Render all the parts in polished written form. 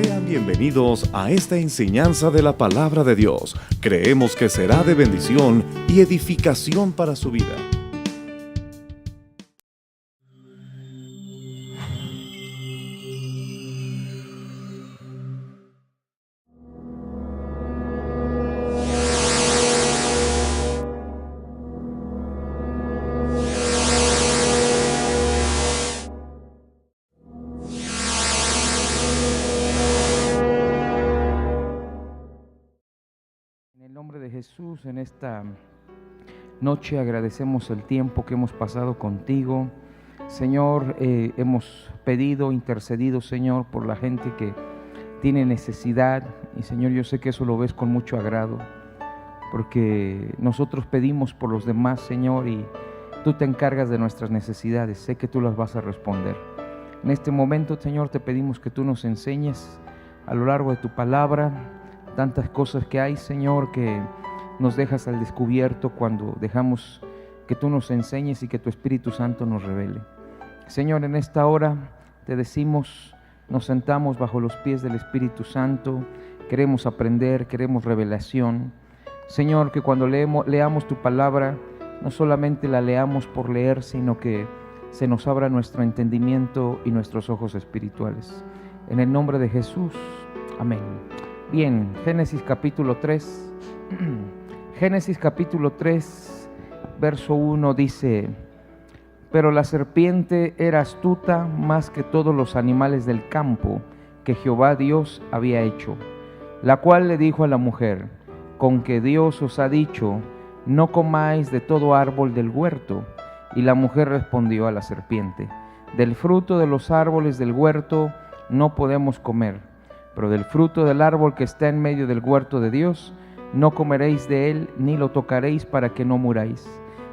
Sean bienvenidos a esta enseñanza de la palabra de Dios. Creemos que será de bendición y edificación para su vida. En el nombre de Jesús, en esta noche agradecemos el tiempo que hemos pasado contigo. Señor, hemos pedido, intercedido, Señor, por la gente que tiene necesidad. Y Señor, yo sé que eso lo ves con mucho agrado, porque nosotros pedimos por los demás, Señor, y tú te encargas de nuestras necesidades. Sé que tú las vas a responder. En este momento, Señor, te pedimos que tú nos enseñes a lo largo de tu palabra tantas cosas que hay, Señor, que nos dejas al descubierto cuando dejamos que tú nos enseñes y que tu Espíritu Santo nos revele. Señor, en esta hora te decimos, nos sentamos bajo los pies del Espíritu Santo, queremos aprender, queremos revelación. Señor, que cuando leamos tu palabra, no solamente la leamos por leer, sino que se nos abra nuestro entendimiento y nuestros ojos espirituales. En el nombre de Jesús, amén. Bien, Génesis capítulo 3. Génesis capítulo 3, verso 1 dice: Pero la serpiente era astuta más que todos los animales del campo que Jehová Dios había hecho, la cual le dijo a la mujer: Con que Dios os ha dicho, no comáis de todo árbol del huerto. Y la mujer respondió a la serpiente: Del fruto de los árboles del huerto no podemos comer, pero del fruto del árbol que está en medio del huerto de Dios, no comeréis de él, ni lo tocaréis para que no muráis.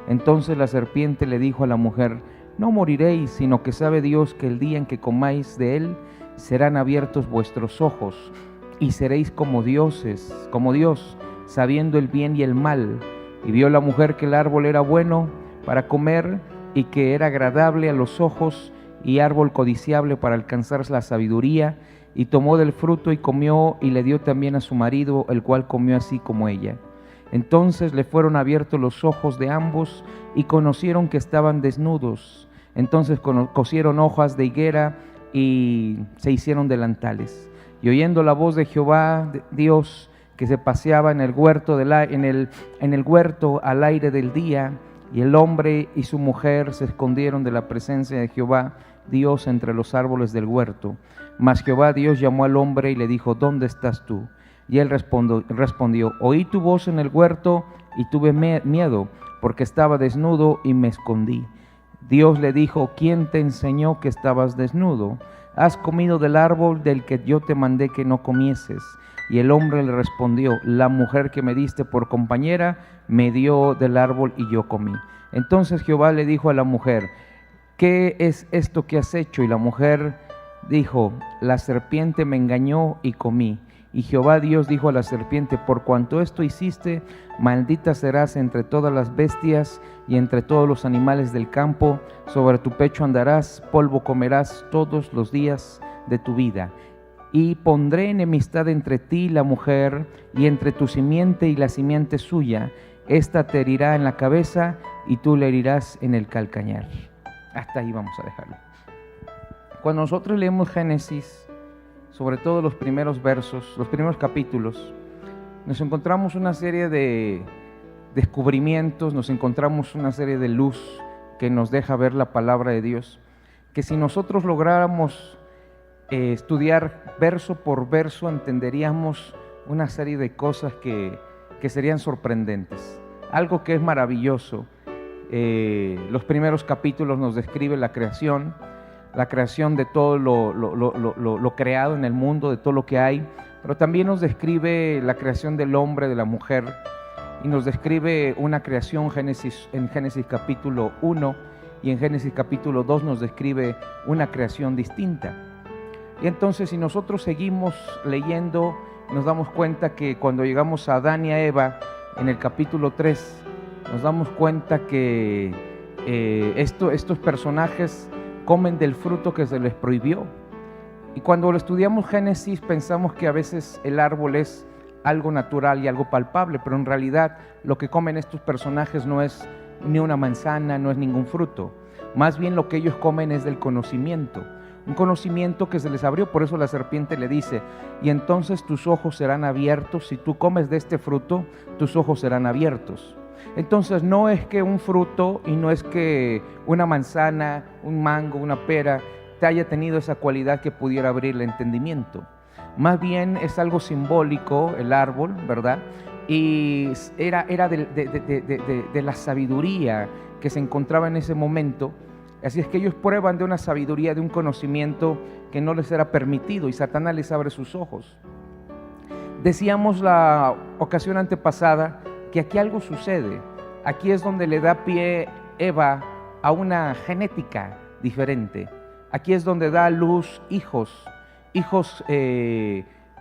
Entonces la serpiente le dijo a la mujer: No moriréis, sino que sabe Dios que el día en que comáis de él, serán abiertos vuestros ojos, y seréis como dioses, como Dios, sabiendo el bien y el mal. Y vio la mujer que el árbol era bueno para comer, y que era agradable a los ojos, y árbol codiciable para alcanzar la sabiduría, y tomó del fruto y comió, y le dio también a su marido, el cual comió así como ella. Entonces le fueron abiertos los ojos de ambos, y conocieron que estaban desnudos. Entonces cosieron hojas de higuera, y se hicieron delantales. Y oyendo la voz de Jehová Dios, que se paseaba en el huerto, en el huerto al aire del día, y el hombre y su mujer se escondieron de la presencia de Jehová Dios entre los árboles del huerto. Mas Jehová Dios llamó al hombre y le dijo: ¿Dónde estás tú? Y él respondió: Oí tu voz en el huerto y tuve miedo, porque estaba desnudo y me escondí. Dios le dijo: ¿Quién te enseñó que estabas desnudo? ¿Has comido del árbol del que yo te mandé que no comieses? Y el hombre le respondió: La mujer que me diste por compañera me dio del árbol y yo comí. Entonces Jehová le dijo a la mujer: ¿Qué es esto que has hecho? Y la mujer dijo: La serpiente me engañó y comí. Y Jehová Dios dijo a la serpiente: Por cuanto esto hiciste, maldita serás entre todas las bestias y entre todos los animales del campo. Sobre tu pecho andarás, polvo comerás todos los días de tu vida. Y pondré enemistad entre ti y la mujer, y entre tu simiente y la simiente suya. Esta te herirá en la cabeza, y tú le herirás en el calcañar. Hasta ahí vamos a dejarlo. Cuando nosotros leemos Génesis, sobre todo los primeros versos, los primeros capítulos, nos encontramos una serie de descubrimientos, nos encontramos una serie de luz que nos deja ver la palabra de Dios, que si nosotros lográramos estudiar verso por verso, entenderíamos una serie de cosas que serían sorprendentes. Algo que es maravilloso. Los primeros capítulos nos describe la creación de todo lo creado en el mundo, de todo lo que hay, pero también nos describe la creación del hombre, de la mujer, y nos describe una creación en Génesis capítulo 1, y en Génesis capítulo 2 nos describe una creación distinta. Y entonces, si nosotros seguimos leyendo, nos damos cuenta que cuando llegamos a Adán y a Eva, en el capítulo 3, nos damos cuenta que estos personajes comen del fruto que se les prohibió. Y cuando lo estudiamos Génesis pensamos que a veces el árbol es algo natural y algo palpable, pero en realidad lo que comen estos personajes no es ni una manzana, no es ningún fruto. Más bien lo que ellos comen es del conocimiento, un conocimiento que se les abrió. Por eso la serpiente le dice: y entonces tus ojos serán abiertos, si tú comes de este fruto, tus ojos serán abiertos. Entonces no es que un fruto y no es que una manzana, un mango, una pera te haya tenido esa cualidad que pudiera abrir el entendimiento. Más bien es algo simbólico el árbol, ¿verdad? Y era de la sabiduría que se encontraba en ese momento. Así es que ellos prueban de una sabiduría, de un conocimiento que no les era permitido, y Satanás les abre sus ojos. Decíamos la ocasión antepasada que aquí algo sucede. Aquí es donde le da pie Eva a una genética diferente. Aquí es donde da a luz hijos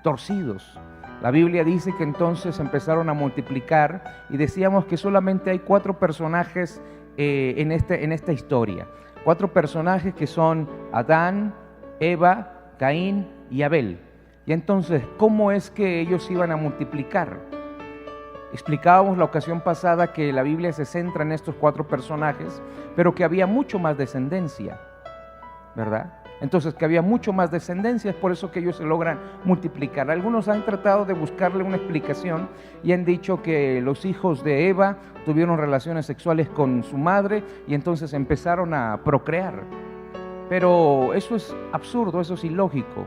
torcidos. La Biblia dice que entonces empezaron a multiplicar, y decíamos que solamente hay 4 personajes en esta historia. 4 personajes que son Adán, Eva, Caín y Abel. Y entonces, ¿cómo es que ellos iban a multiplicar? Explicábamos la ocasión pasada que la Biblia se centra en estos 4 personajes, pero que había mucho más descendencia, ¿verdad? Entonces, que había mucho más descendencia, es por eso que ellos se logran multiplicar. Algunos han tratado de buscarle una explicación y han dicho que los hijos de Eva tuvieron relaciones sexuales con su madre y entonces empezaron a procrear. Pero eso es absurdo, eso es ilógico,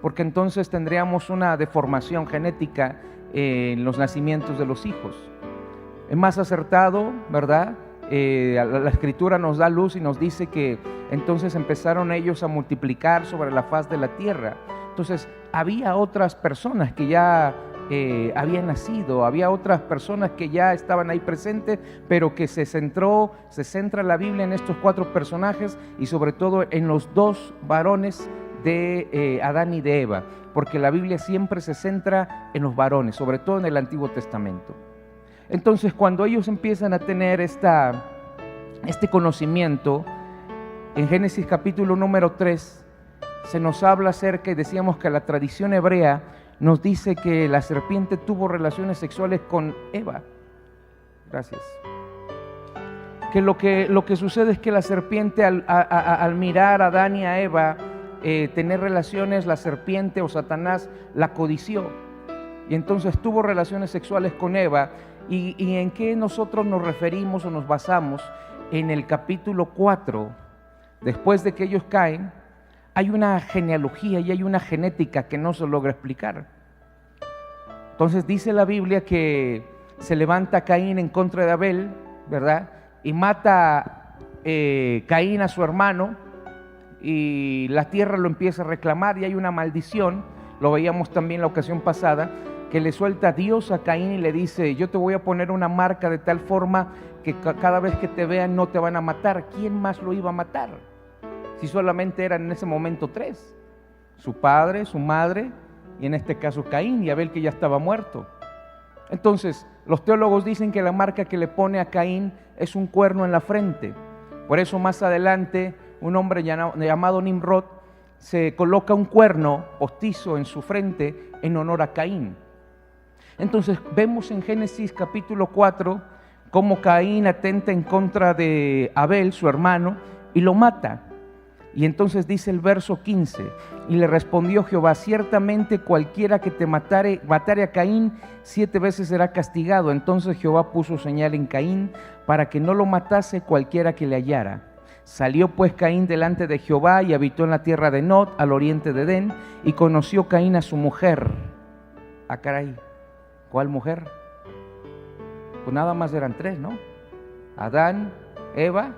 porque entonces tendríamos una deformación genética en los nacimientos de los hijos. Es más acertado, ¿verdad? La Escritura nos da luz y nos dice que entonces empezaron ellos a multiplicar sobre la faz de la tierra. Entonces había otras personas que ya habían nacido, había otras personas que ya estaban ahí presentes, pero que se centra la Biblia en estos 4 personajes y sobre todo en los 2 varones de Adán y de Eva, porque la Biblia siempre se centra en los varones, sobre todo en el Antiguo Testamento. Entonces, cuando ellos empiezan a tener este conocimiento, en Génesis capítulo número 3, se nos habla acerca, y decíamos que la tradición hebrea nos dice que la serpiente tuvo relaciones sexuales con Eva. Gracias. Que lo que sucede es que la serpiente al mirar a Adán y a Eva tener relaciones, la serpiente o Satanás la codició. Y entonces tuvo relaciones sexuales con Eva. ¿Y en qué nosotros nos referimos o nos basamos? En el capítulo 4, después de que ellos caen, hay una genealogía y hay una genética que no se logra explicar. Entonces dice la Biblia que se levanta Caín en contra de Abel, ¿verdad? Y mata Caín a su hermano, y la tierra lo empieza a reclamar y hay una maldición. Lo veíamos también la ocasión pasada, que le suelta Dios a Caín y le dice: yo te voy a poner una marca de tal forma que cada vez que te vean no te van a matar. ¿Quién más lo iba a matar? Si solamente eran en ese momento 3, su padre, su madre y en este caso Caín, y Abel, que ya estaba muerto. Entonces los teólogos dicen que la marca que le pone a Caín es un cuerno en la frente. Por eso más adelante un hombre llamado Nimrod se coloca un cuerno postizo en su frente en honor a Caín. Entonces vemos en Génesis capítulo 4 cómo Caín atenta en contra de Abel, su hermano, y lo mata. Y entonces dice el verso 15: y le respondió Jehová: ciertamente cualquiera que te matare a Caín 7 veces será castigado. Entonces Jehová puso señal en Caín para que no lo matase cualquiera que le hallara. Salió pues Caín delante de Jehová y habitó en la tierra de Nod, al oriente de Edén, y conoció Caín a su mujer. Ah, caray, ¿cuál mujer? Pues nada más eran 3, ¿no? Adán, Eva,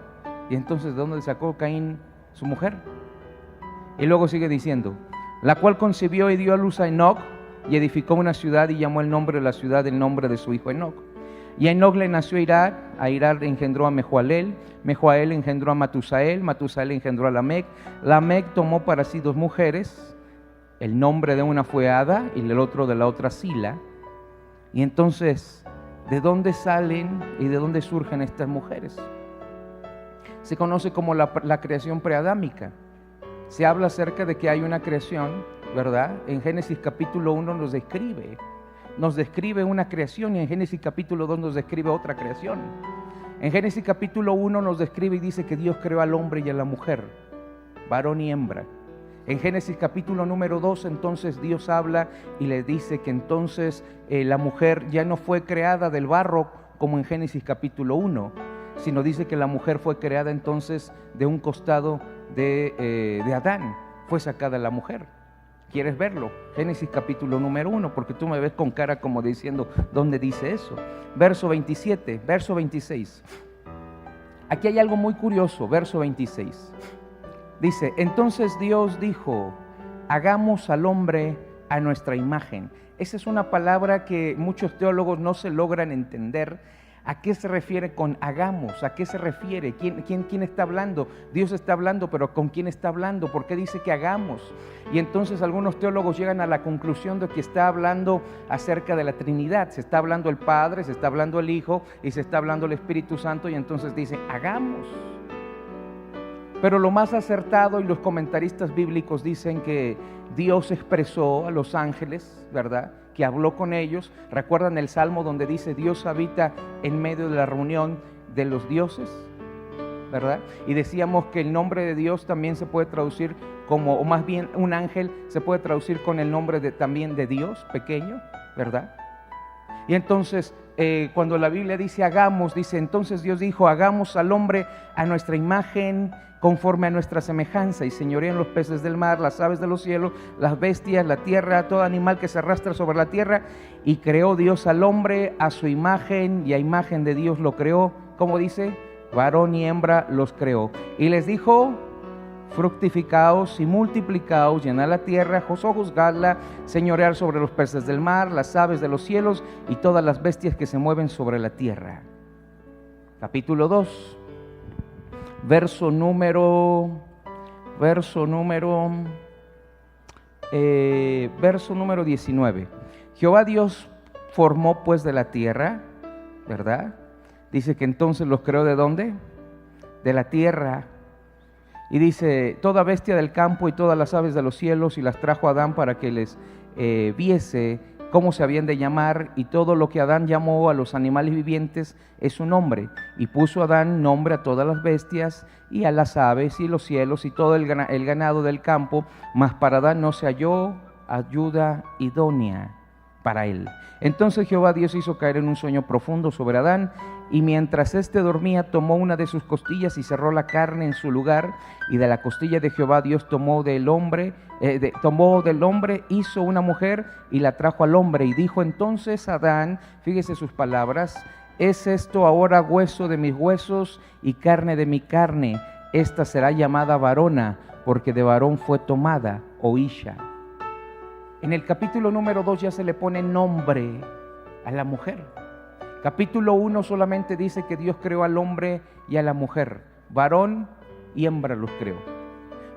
y entonces ¿de dónde sacó Caín su mujer? Y luego sigue diciendo: la cual concibió y dio a luz a Enoc, y edificó una ciudad y llamó el nombre de la ciudad el nombre de su hijo Enoc. Y a Enoc le nació Irad, a Irad engendró a Mehujael, Mehujael engendró a Matusael, Matusael engendró a Lamec. Lamec tomó para sí 2 mujeres, el nombre de una fue Ada y el otro de la otra Sila. Y entonces, ¿de dónde salen y de dónde surgen estas mujeres? Se conoce como la creación preadámica. se habla acerca de que hay una creación, ¿verdad? En Génesis capítulo 1 nos describe una creación, y en Génesis capítulo 2 nos describe otra creación. En Génesis capítulo 1 nos describe y dice que Dios creó al hombre y a la mujer, varón y hembra. En Génesis capítulo número 2 entonces Dios habla y le dice que entonces la mujer ya no fue creada del barro como en Génesis capítulo 1, sino dice que la mujer fue creada entonces de un costado de Adán, fue sacada la mujer. ¿Quieres verlo? Génesis capítulo número 1, porque tú me ves con cara como diciendo, ¿dónde dice eso? Verso 27, verso 26. Aquí hay algo muy curioso, verso 26. Dice, entonces Dios dijo, hagamos al hombre a nuestra imagen. Esa es una palabra que muchos teólogos no se logran entender. ¿A qué se refiere con hagamos? ¿A qué se refiere? ¿Quién está hablando? Dios está hablando, pero ¿con quién está hablando? ¿Por qué dice que hagamos? Y entonces algunos teólogos llegan a la conclusión de que está hablando acerca de la Trinidad. Se está hablando el Padre, se está hablando el Hijo y se está hablando el Espíritu Santo, y entonces dice hagamos. Pero lo más acertado, y los comentaristas bíblicos dicen que Dios expresó a los ángeles, ¿verdad?, que habló con ellos. ¿Recuerdan el Salmo donde dice Dios habita en medio de la reunión de los dioses? ¿Verdad? Y decíamos que el nombre de Dios también se puede traducir como, o más bien un ángel se puede traducir con el nombre también de Dios, pequeño, ¿verdad? Y entonces cuando la Biblia dice hagamos, dice entonces Dios dijo, hagamos al hombre a nuestra imagen, conforme a nuestra semejanza, y señorean los peces del mar, las aves de los cielos, las bestias, la tierra, todo animal que se arrastra sobre la tierra. Y creó Dios al hombre a su imagen, y a imagen de Dios lo creó. ¿Cómo dice? Varón y hembra los creó. Y les dijo, fructificaos y multiplicaos, llenad la tierra, sojuzgadla, señorear sobre los peces del mar, las aves de los cielos y todas las bestias que se mueven sobre la tierra. Capítulo 2. Verso número 19. Jehová Dios formó pues de la tierra, ¿verdad? Dice que entonces los creó ¿de dónde? De la tierra. Y dice, toda bestia del campo y todas las aves de los cielos, y las trajo a Adán para que les viese cómo se habían de llamar, y todo lo que Adán llamó a los animales vivientes es su nombre. Y puso Adán nombre a todas las bestias y a las aves y los cielos y todo el ganado del campo, mas para Adán no se halló ayuda idónea para él. Entonces Jehová Dios hizo caer en un sueño profundo sobre Adán, y mientras éste dormía tomó una de sus costillas y cerró la carne en su lugar, y de la costilla de Jehová Dios tomó del hombre, hizo una mujer y la trajo al hombre. Y dijo entonces Adán, fíjese sus palabras, es esto ahora hueso de mis huesos y carne de mi carne, esta será llamada varona, porque de varón fue tomada, o Isha. En el capítulo número 2 ya se le pone nombre a la mujer. Capítulo 1 solamente dice que Dios creó al hombre y a la mujer, varón y hembra los creó.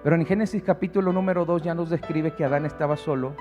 Pero en Génesis capítulo número 2 ya nos describe que Adán estaba solo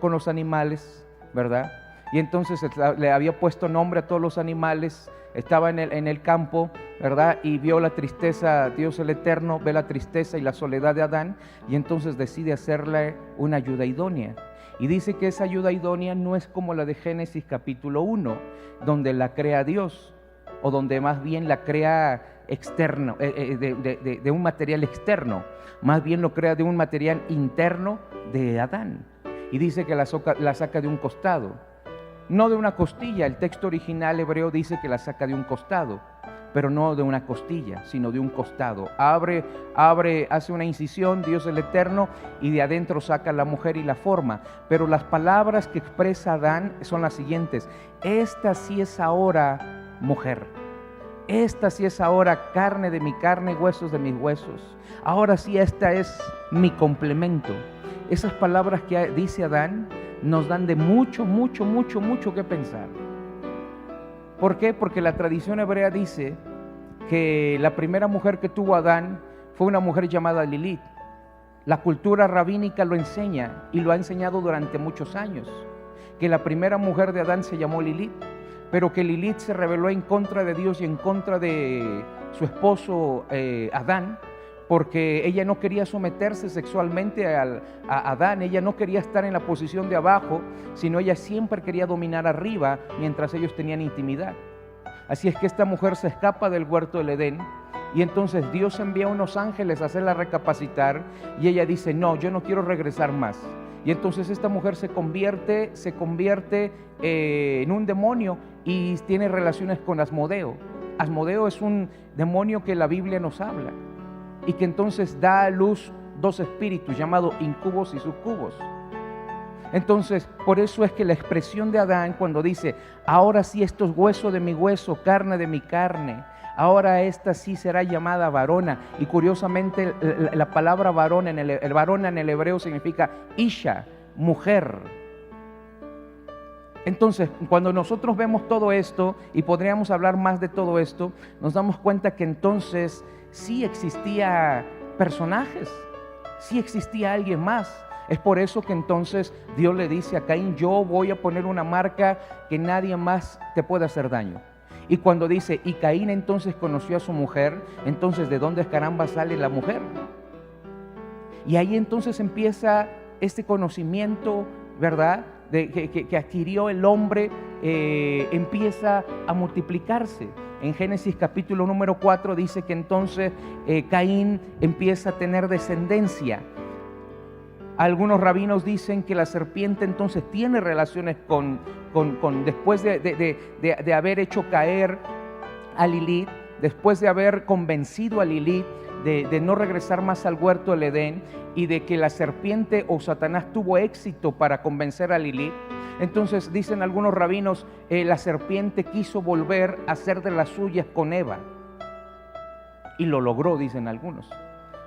con los animales, ¿verdad? Y entonces le había puesto nombre a todos los animales, estaba en el campo, ¿verdad? Y vio la tristeza, Dios el Eterno ve la tristeza y la soledad de Adán, y entonces decide hacerle una ayuda idónea. Y dice que esa ayuda idónea no es como la de Génesis capítulo 1, donde la crea Dios, o donde más bien la crea externo, de un material externo, más bien lo crea de un material interno de Adán. Y dice que la saca de un costado. No de una costilla, el texto original hebreo dice que la saca de un costado, pero no de una costilla, sino de un costado. Abre, hace una incisión, Dios el Eterno, y de adentro saca la mujer y la forma. Pero las palabras que expresa Adán son las siguientes: esta sí es ahora mujer, esta sí es ahora carne de mi carne, huesos de mis huesos. Ahora sí, esta es mi complemento. Esas palabras que dice Adán nos dan de mucho que pensar. ¿Por qué? Porque la tradición hebrea dice que la primera mujer que tuvo Adán fue una mujer llamada Lilith. La cultura rabínica lo enseña y lo ha enseñado durante muchos años, que la primera mujer de Adán se llamó Lilith, pero que Lilith se rebeló en contra de Dios y en contra de su esposo Adán, porque ella no quería someterse sexualmente a Adán, ella no quería estar en la posición de abajo, sino ella siempre quería dominar arriba mientras ellos tenían intimidad. Así es que esta mujer se escapa del huerto del Edén y entonces Dios envía unos ángeles a hacerla recapacitar y ella dice, no, yo no quiero regresar más. Y entonces esta mujer se convierte en un demonio y tiene relaciones con Asmodeo. Asmodeo es un demonio que la Biblia nos habla y que entonces da a luz dos espíritus llamados incubos y sucubos. Entonces, por eso es que la expresión de Adán cuando dice, ahora sí esto es hueso de mi hueso, carne de mi carne, ahora esta sí será llamada varona. Y curiosamente la palabra varón en el hebreo significa isha, mujer. Entonces, cuando nosotros vemos todo esto, y podríamos hablar más de todo esto, nos damos cuenta que entonces sí existía personajes, sí existía alguien más. Es por eso que entonces Dios le dice a Caín, yo voy a poner una marca que nadie más te pueda hacer daño. Y cuando dice, y Caín entonces conoció a su mujer, entonces ¿de dónde caramba sale la mujer? Y ahí entonces empieza este conocimiento, ¿verdad?, que adquirió el hombre, empieza a multiplicarse. En Génesis capítulo número 4 dice que entonces Caín empieza a tener descendencia. Algunos rabinos dicen que la serpiente entonces tiene relaciones después de haber hecho caer a Lilith, después de haber convencido a Lilith de no regresar más al huerto del Edén y de que la serpiente o Satanás tuvo éxito para convencer a Lilith. Entonces dicen algunos rabinos, la serpiente quiso volver a hacer de las suyas con Eva y lo logró, dicen algunos.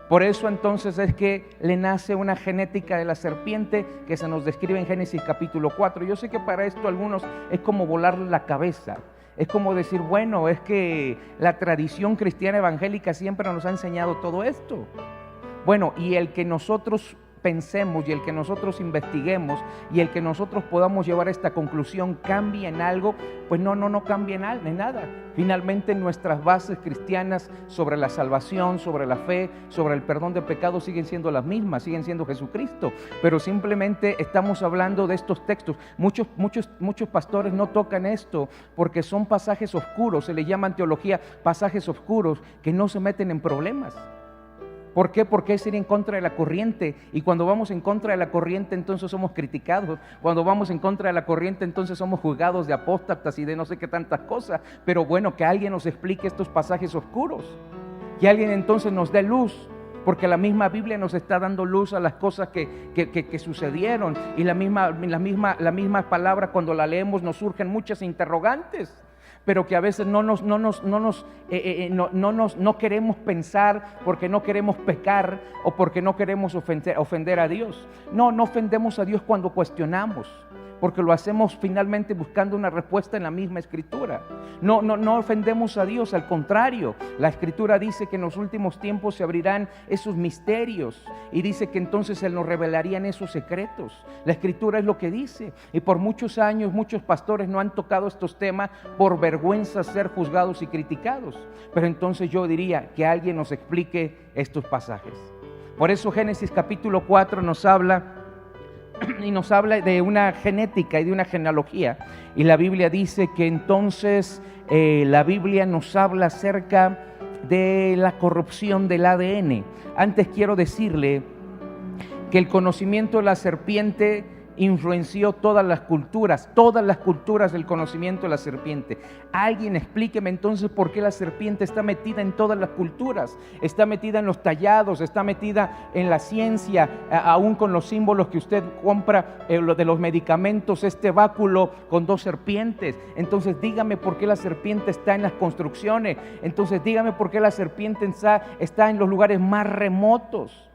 Por eso entonces es que le nace una genética de la serpiente que se nos describe en Génesis capítulo 4. Yo sé que para esto algunos es como volarle la cabeza. Es como decir, bueno, es que la tradición cristiana evangélica siempre nos ha enseñado todo esto. Bueno, y el que nosotros pensemos y el que nosotros investiguemos y el que nosotros podamos llevar esta conclusión cambie en algo, pues no cambia en nada. Finalmente nuestras bases cristianas sobre la salvación, sobre la fe, sobre el perdón de pecados siguen siendo las mismas, siguen siendo Jesucristo, pero simplemente estamos hablando de estos textos. Muchos pastores no tocan esto porque son pasajes oscuros, se les llaman teología pasajes oscuros que no se meten en problemas. ¿Por qué? Porque es ir en contra de la corriente, y cuando vamos en contra de la corriente entonces somos criticados, cuando vamos en contra de la corriente entonces somos juzgados de apóstatas y de no sé qué tantas cosas. Pero bueno, que alguien nos explique estos pasajes oscuros, que alguien entonces nos dé luz, porque la misma Biblia nos está dando luz a las cosas que sucedieron, y la misma palabra cuando la leemos nos surgen muchas interrogantes, pero que a veces no queremos pensar porque no queremos pecar o porque no queremos ofender a Dios. No ofendemos a Dios cuando cuestionamos, porque lo hacemos finalmente buscando una respuesta en la misma Escritura. No ofendemos a Dios, al contrario, la Escritura dice que en los últimos tiempos se abrirán esos misterios y dice que entonces Él nos revelarían esos secretos. La Escritura es lo que dice, y por muchos años muchos pastores no han tocado estos temas por vergüenza ser juzgados y criticados, pero entonces yo diría que alguien nos explique estos pasajes. Por eso Génesis capítulo 4 nos habla de una genética y de una genealogía, y la Biblia dice que entonces la Biblia nos habla acerca de la corrupción del ADN. Antes quiero decirle que el conocimiento de la serpiente influenció todas las culturas del conocimiento de la serpiente. Alguien explíqueme entonces por qué la serpiente está metida en todas las culturas, está metida en los tallados, está metida en la ciencia, aún con los símbolos que usted compra, lo de los medicamentos, este báculo con dos serpientes. Entonces dígame por qué la serpiente está en las construcciones, entonces dígame por qué la serpiente está en los lugares más remotos.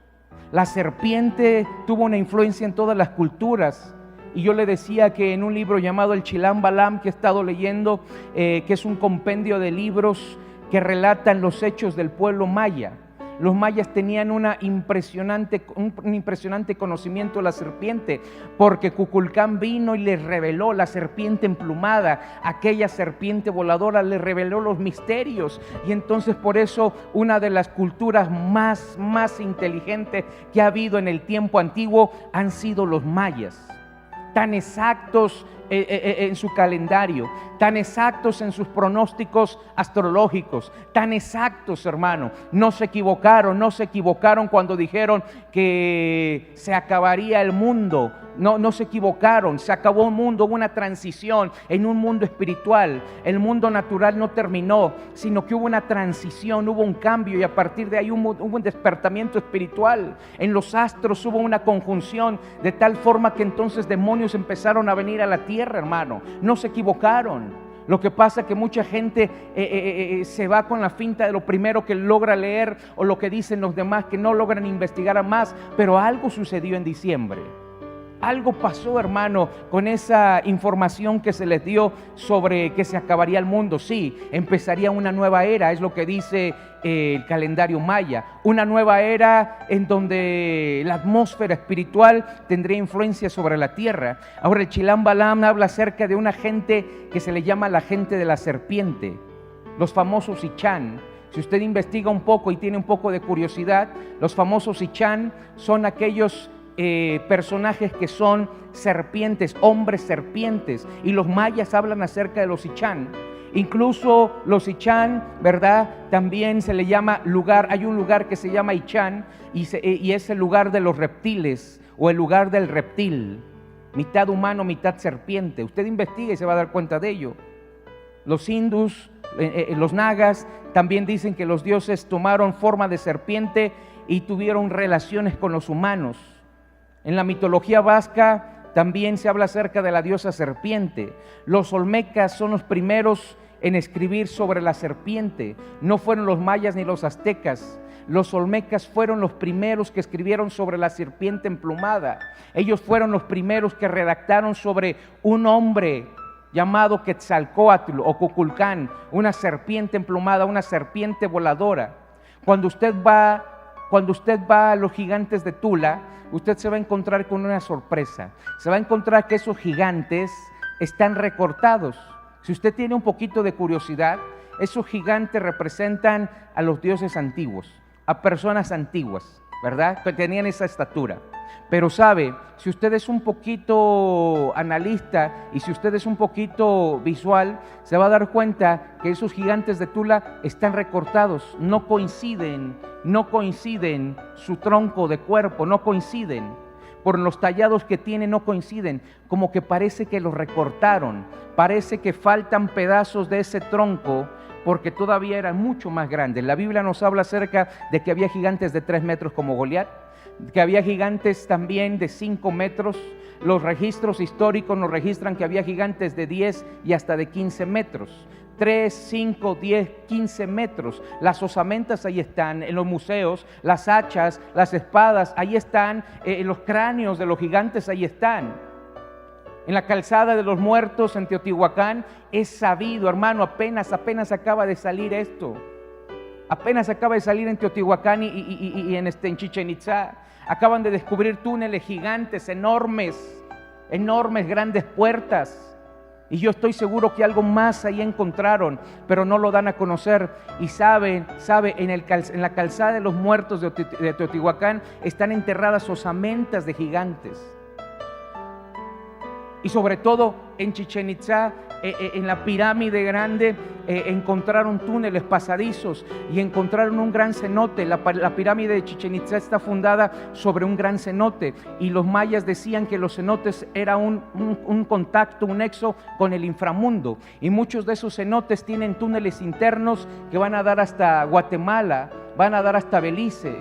La serpiente tuvo una influencia en todas las culturas, y yo le decía que en un libro llamado El Chilam Balam que he estado leyendo, que es un compendio de libros que relatan los hechos del pueblo maya, Los mayas tenían un impresionante conocimiento de la serpiente, porque Kukulcán vino y les reveló la serpiente emplumada, aquella serpiente voladora, les reveló los misterios. Y entonces por eso una de las culturas más inteligentes que ha habido en el tiempo antiguo han sido los mayas, tan exactos en su calendario, tan exactos en sus pronósticos astrológicos, tan exactos, hermano. No se equivocaron cuando dijeron que se acabaría el mundo. No se equivocaron, se acabó un mundo, hubo una transición en un mundo espiritual. El mundo natural no terminó, sino que hubo una transición, hubo un cambio, y a partir de ahí hubo un despertamiento espiritual. En los astros hubo una conjunción, de tal forma que entonces demonios empezaron a venir a la tierra, hermano. No se equivocaron. Lo que pasa es que mucha gente se va con la finta de lo primero que logra leer, o lo que dicen los demás, que no logran investigar más. Pero algo sucedió en diciembre. Algo pasó, hermano, con esa información que se les dio sobre que se acabaría el mundo. Sí, empezaría una nueva era, es lo que dice el calendario maya. Una nueva era en donde la atmósfera espiritual tendría influencia sobre la tierra. Ahora el Chilam Balam habla acerca de una gente que se le llama la gente de la serpiente, los famosos Ichan. Si usted investiga un poco y tiene un poco de curiosidad, los famosos Ichan son aquellos personajes que son serpientes, hombres serpientes, y los mayas hablan acerca de los Ichan. Incluso los Ichan, ¿verdad? También se le llama lugar, hay un lugar que se llama Ichan, y es el lugar de los reptiles, o el lugar del reptil, mitad humano, mitad serpiente. Usted investiga y se va a dar cuenta de ello. Los hindús, los nagas, también dicen que los dioses tomaron forma de serpiente y tuvieron relaciones con los humanos. En la mitología vasca también se habla acerca de la diosa serpiente. Los olmecas son los primeros en escribir sobre la serpiente. No fueron los mayas ni los aztecas. Los olmecas fueron los primeros que escribieron sobre la serpiente emplumada. Ellos fueron los primeros que redactaron sobre un hombre llamado Quetzalcóatl o Kukulcán, una serpiente emplumada, una serpiente voladora. Cuando usted va a los gigantes de Tula, usted se va a encontrar con una sorpresa. Se va a encontrar que esos gigantes están recortados. Si usted tiene un poquito de curiosidad, esos gigantes representan a los dioses antiguos, a personas antiguas, ¿verdad? Que tenían esa estatura. Pero sabe, si usted es un poquito analista y si usted es un poquito visual, se va a dar cuenta que esos gigantes de Tula están recortados, no coinciden su tronco de cuerpo, no coinciden. Por los tallados que tienen no coinciden, como que parece que los recortaron, parece que faltan pedazos de ese tronco, porque todavía eran mucho más grandes. La Biblia nos habla acerca de que había gigantes de 3 metros como Goliat, que había gigantes también de 5 metros. Los registros históricos nos registran que había gigantes de 10 y hasta de 15 metros. 3, 5, 10, 15 metros. Las osamentas ahí están en los museos, las hachas, las espadas, ahí están, los cráneos de los gigantes ahí están. En la calzada de los muertos en Teotihuacán es sabido, hermano, apenas acaba de salir esto. Apenas acaba de salir en Teotihuacán y en Chichén Itzá. Acaban de descubrir túneles gigantes, enormes, grandes puertas. Y yo estoy seguro que algo más ahí encontraron, pero no lo dan a conocer. Y sabe, en la calzada de los muertos de Teotihuacán están enterradas osamentas de gigantes. Y sobre todo en Chichén Itzá, en la pirámide grande, encontraron túneles pasadizos y encontraron un gran cenote. La pirámide de Chichén Itzá está fundada sobre un gran cenote, y los mayas decían que los cenotes era un contacto, un nexo con el inframundo, y muchos de esos cenotes tienen túneles internos que van a dar hasta Guatemala, van a dar hasta Belice.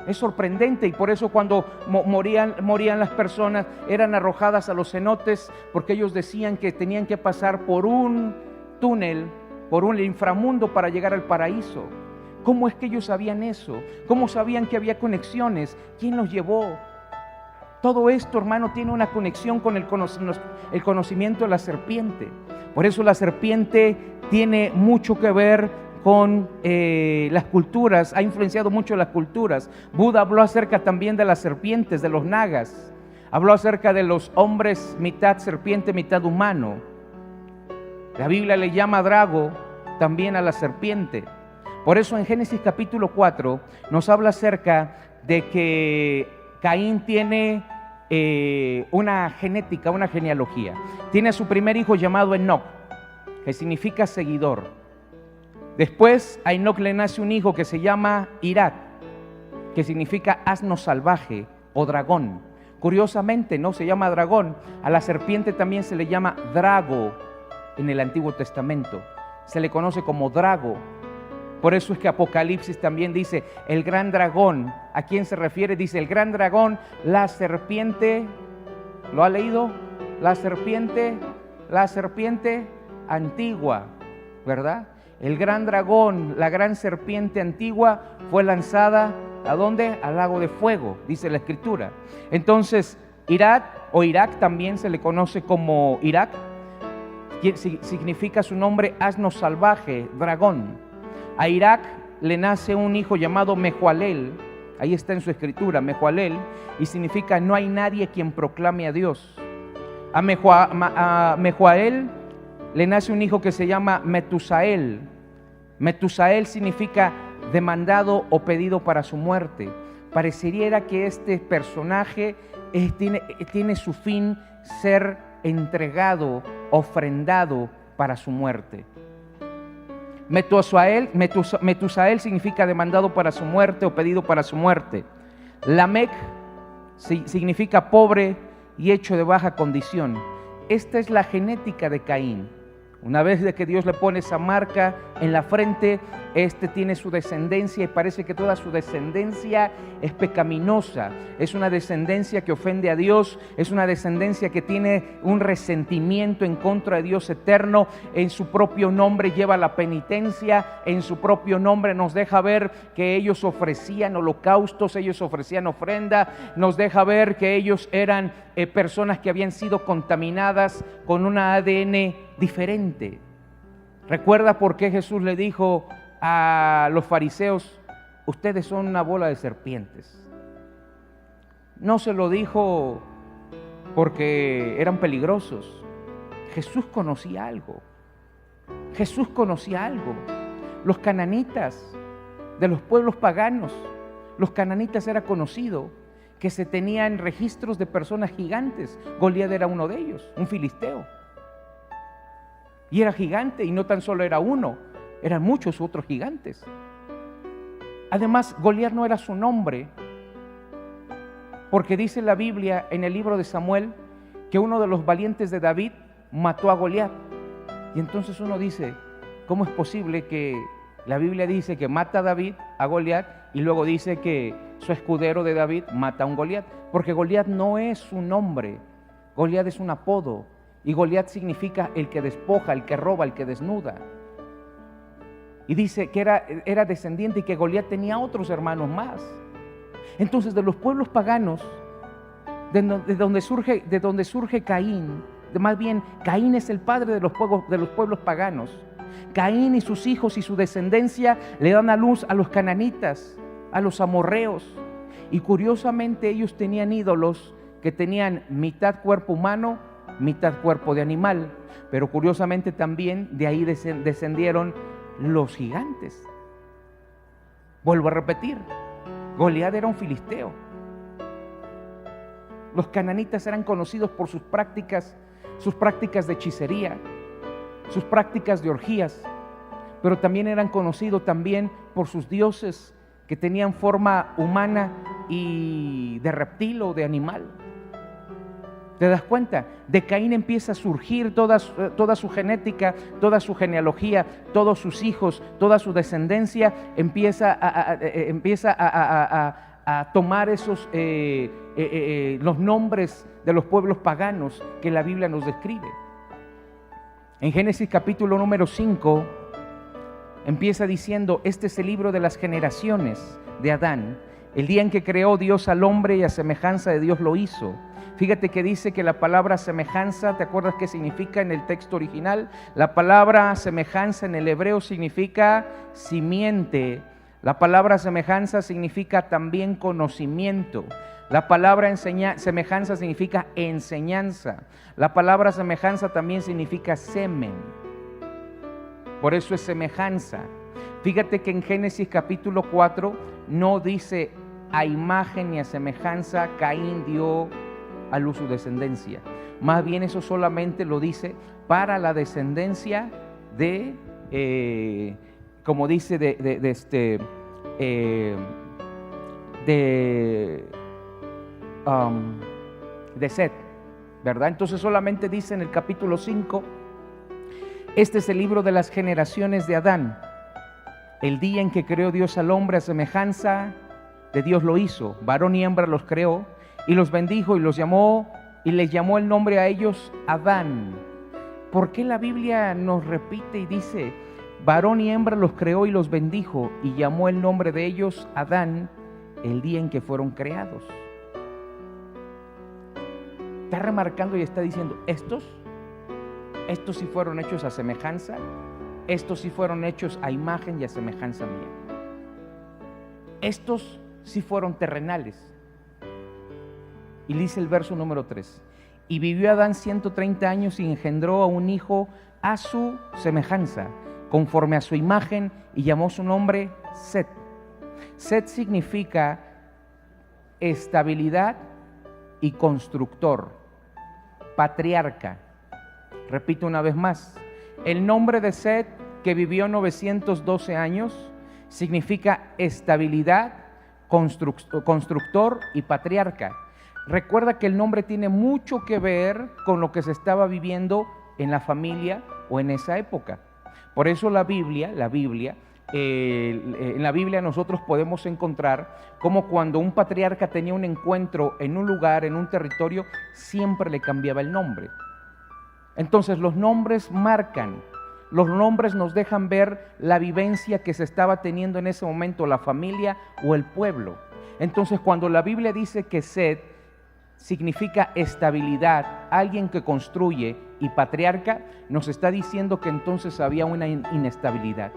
Es sorprendente, y por eso cuando morían las personas eran arrojadas a los cenotes, porque ellos decían que tenían que pasar por un túnel, por un inframundo para llegar al paraíso. ¿Cómo es que ellos sabían eso? ¿Cómo sabían que había conexiones? ¿Quién los llevó? Todo esto, hermano, tiene una conexión con el conocimiento de la serpiente. Por eso la serpiente tiene mucho que ver con las culturas, ha influenciado mucho las culturas. Buda habló acerca también de las serpientes, de los nagas. Habló acerca de los hombres mitad serpiente, mitad humano. La Biblia le llama drago también a la serpiente. Por eso en Génesis capítulo 4 nos habla acerca de que Caín tiene una genética, una genealogía. Tiene a su primer hijo llamado Enoc, que significa seguidor. Después a Enoc le nace un hijo que se llama Irad, que significa asno salvaje o dragón. Curiosamente, no se llama dragón, a la serpiente también se le llama drago en el Antiguo Testamento. Se le conoce como drago. Por eso es que Apocalipsis también dice el gran dragón. ¿A quién se refiere? Dice el gran dragón, la serpiente. ¿Lo ha leído? La serpiente antigua, ¿verdad? El gran dragón, la gran serpiente antigua fue lanzada ¿a dónde? Al lago de fuego, dice la Escritura. Entonces, Irad o Irak también se le conoce como Irak. Significa su nombre asno salvaje, dragón. A Irak le nace un hijo llamado Mehualel, ahí está en su escritura, Mehualel, y significa no hay nadie quien proclame a Dios. A Mehualel le nace un hijo que se llama Metusael. Metusael significa demandado o pedido para su muerte. Pareciera que este personaje tiene su fin ser entregado, ofrendado para su muerte. Metusael significa demandado para su muerte o pedido para su muerte. Lamec significa pobre y hecho de baja condición. Esta es la genética de Caín. Una vez de que Dios le pone esa marca en la frente, tiene su descendencia y parece que toda su descendencia es pecaminosa. Es una descendencia que ofende a Dios, es una descendencia que tiene un resentimiento en contra de Dios eterno. En su propio nombre lleva la penitencia, en su propio nombre nos deja ver que ellos ofrecían holocaustos, ellos ofrecían ofrenda, nos deja ver que ellos eran personas que habían sido contaminadas con un ADN diferente. ¿Recuerda por qué Jesús le dijo a los fariseos, ustedes son una bola de serpientes? No se lo dijo porque eran peligrosos. Jesús conocía algo. Jesús conocía algo. Los cananitas de los pueblos paganos, los cananitas era conocido que se tenían registros de personas gigantes. Goliat era uno de ellos, un filisteo. Y era gigante, y no tan solo era uno, eran muchos otros gigantes. Además, Goliat no era su nombre, porque dice la Biblia en el libro de Samuel que uno de los valientes de David mató a Goliat. Y entonces uno dice, ¿cómo es posible que la Biblia dice que mata a David, a Goliat, y luego dice que su escudero de David mata a un Goliat? Porque Goliat no es su nombre, Goliat es un apodo. Y Goliat significa el que despoja, el que roba, el que desnuda. Y dice que era descendiente y que Goliat tenía otros hermanos más. Entonces, de los pueblos paganos, de donde surge Caín, más bien Caín es el padre de los pueblos paganos. Caín y sus hijos y su descendencia le dan a luz a los cananitas, a los amorreos. Y curiosamente ellos tenían ídolos que tenían mitad cuerpo humano, mitad cuerpo de animal, pero curiosamente también de ahí descendieron los gigantes. Vuelvo a repetir, Goliat era un filisteo. Los cananitas eran conocidos por sus prácticas de hechicería, sus prácticas de orgías, pero también eran conocidos también por sus dioses que tenían forma humana y de reptil o de animal. ¿Te das cuenta? De Caín empieza a surgir toda su genética, toda su genealogía, todos sus hijos, toda su descendencia empieza a tomar los nombres de los pueblos paganos que la Biblia nos describe. En Génesis capítulo número 5 empieza diciendo, este es el libro de las generaciones de Adán, el día en que creó Dios al hombre y a semejanza de Dios lo hizo. Fíjate que dice que la palabra semejanza, ¿te acuerdas qué significa en el texto original? La palabra semejanza en el hebreo significa simiente. La palabra semejanza significa también conocimiento. La palabra semejanza significa enseñanza. La palabra semejanza también significa semen. Por eso es semejanza. Fíjate que en Génesis capítulo 4 no dice a imagen ni a semejanza Caín dio a luz su descendencia. Más bien eso solamente lo dice para la descendencia de, como dice, de Set, ¿verdad? Entonces solamente dice en el capítulo 5, este es el libro de las generaciones de Adán. El día en que creó Dios al hombre a semejanza de Dios lo hizo, varón y hembra los creó, y los bendijo y los llamó, y les llamó el nombre a ellos Adán. ¿Por qué la Biblia nos repite y dice, varón y hembra los creó y los bendijo, y llamó el nombre de ellos Adán, el día en que fueron creados? Está remarcando y está diciendo, estos sí fueron hechos a semejanza, estos sí fueron hechos a imagen y a semejanza mía. Estos sí fueron terrenales. Y dice el verso número 3, y vivió Adán 130 años y engendró a un hijo a su semejanza, conforme a su imagen, y llamó su nombre Set. Set significa estabilidad y constructor, patriarca. Repito una vez más, el nombre de Set, que vivió 912 años, significa estabilidad, constructor y patriarca. Recuerda que el nombre tiene mucho que ver con lo que se estaba viviendo en la familia o en esa época. Por eso en la Biblia nosotros podemos encontrar como cuando un patriarca tenía un encuentro en un lugar, en un territorio, siempre le cambiaba el nombre. Entonces los nombres marcan, los nombres nos dejan ver la vivencia que se estaba teniendo en ese momento la familia o el pueblo. Entonces cuando la Biblia dice que Set significa estabilidad, alguien que construye, y patriarca, nos está diciendo que entonces había una inestabilidad,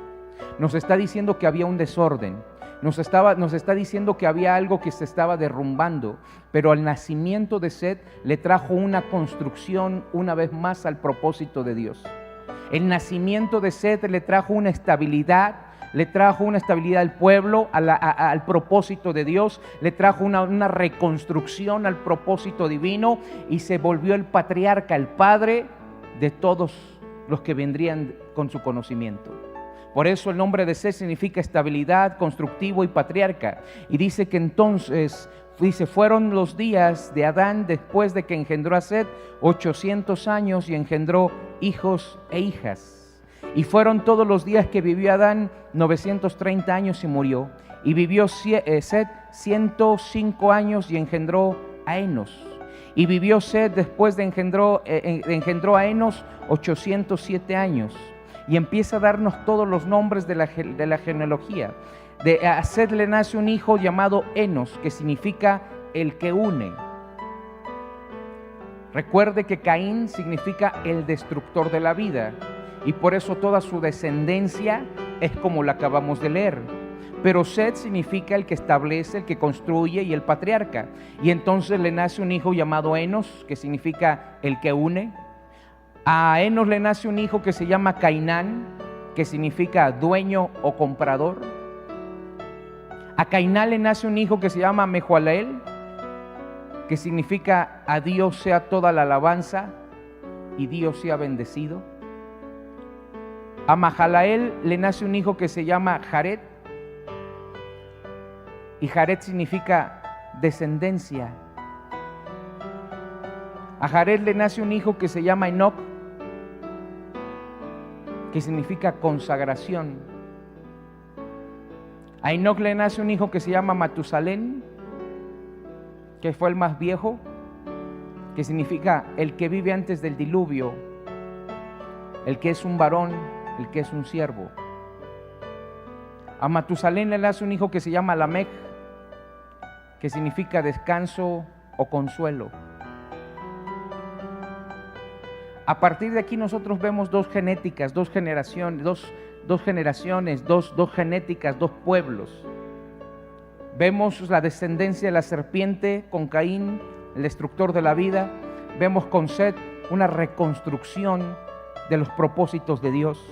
nos está diciendo que había un desorden, nos está diciendo que había algo que se estaba derrumbando, pero al nacimiento de Set le trajo una construcción una vez más al propósito de Dios. El nacimiento de Set le trajo una estabilidad, al pueblo, al propósito de Dios, le trajo una reconstrucción al propósito divino, y se volvió el patriarca, el padre de todos los que vendrían con su conocimiento. Por eso el nombre de Set significa estabilidad, constructivo y patriarca. Y dice que entonces, fueron los días de Adán después de que engendró a Set 800 años y engendró hijos e hijas. Y fueron todos los días que vivió Adán 930 años y murió. Y vivió Set 105 años y engendró a Enos. Y vivió Set después de engendró a Enos 807 años. Y empieza a darnos todos los nombres de la genealogía. A Set le nace un hijo llamado Enos, que significa el que une. Recuerde que Caín significa el destructor de la vida, y por eso toda su descendencia es como la acabamos de leer. Pero Set significa el que establece, el que construye y el patriarca. Y entonces le nace un hijo llamado Enos, que significa el que une. A Enos le nace un hijo que se llama Cainán, que significa dueño o comprador. A Cainán le nace un hijo que se llama Mehujael, que significa a Dios sea toda la alabanza y Dios sea bendecido. A Mahalael le nace un hijo que se llama Jared, y Jared significa descendencia. A Jared le nace un hijo que se llama Enoc, que significa consagración. A Enoc le nace un hijo que se llama Matusalén, que fue el más viejo, que significa el que vive antes del diluvio, el que es un varón, el que es un siervo. A Matusalén le nace un hijo que se llama Lamec, que significa descanso o consuelo. A partir de aquí nosotros vemos dos genéticas, dos generaciones, dos genéticas, dos pueblos. Vemos la descendencia de la serpiente con Caín, el destructor de la vida. Vemos con Set una reconstrucción de los propósitos de Dios.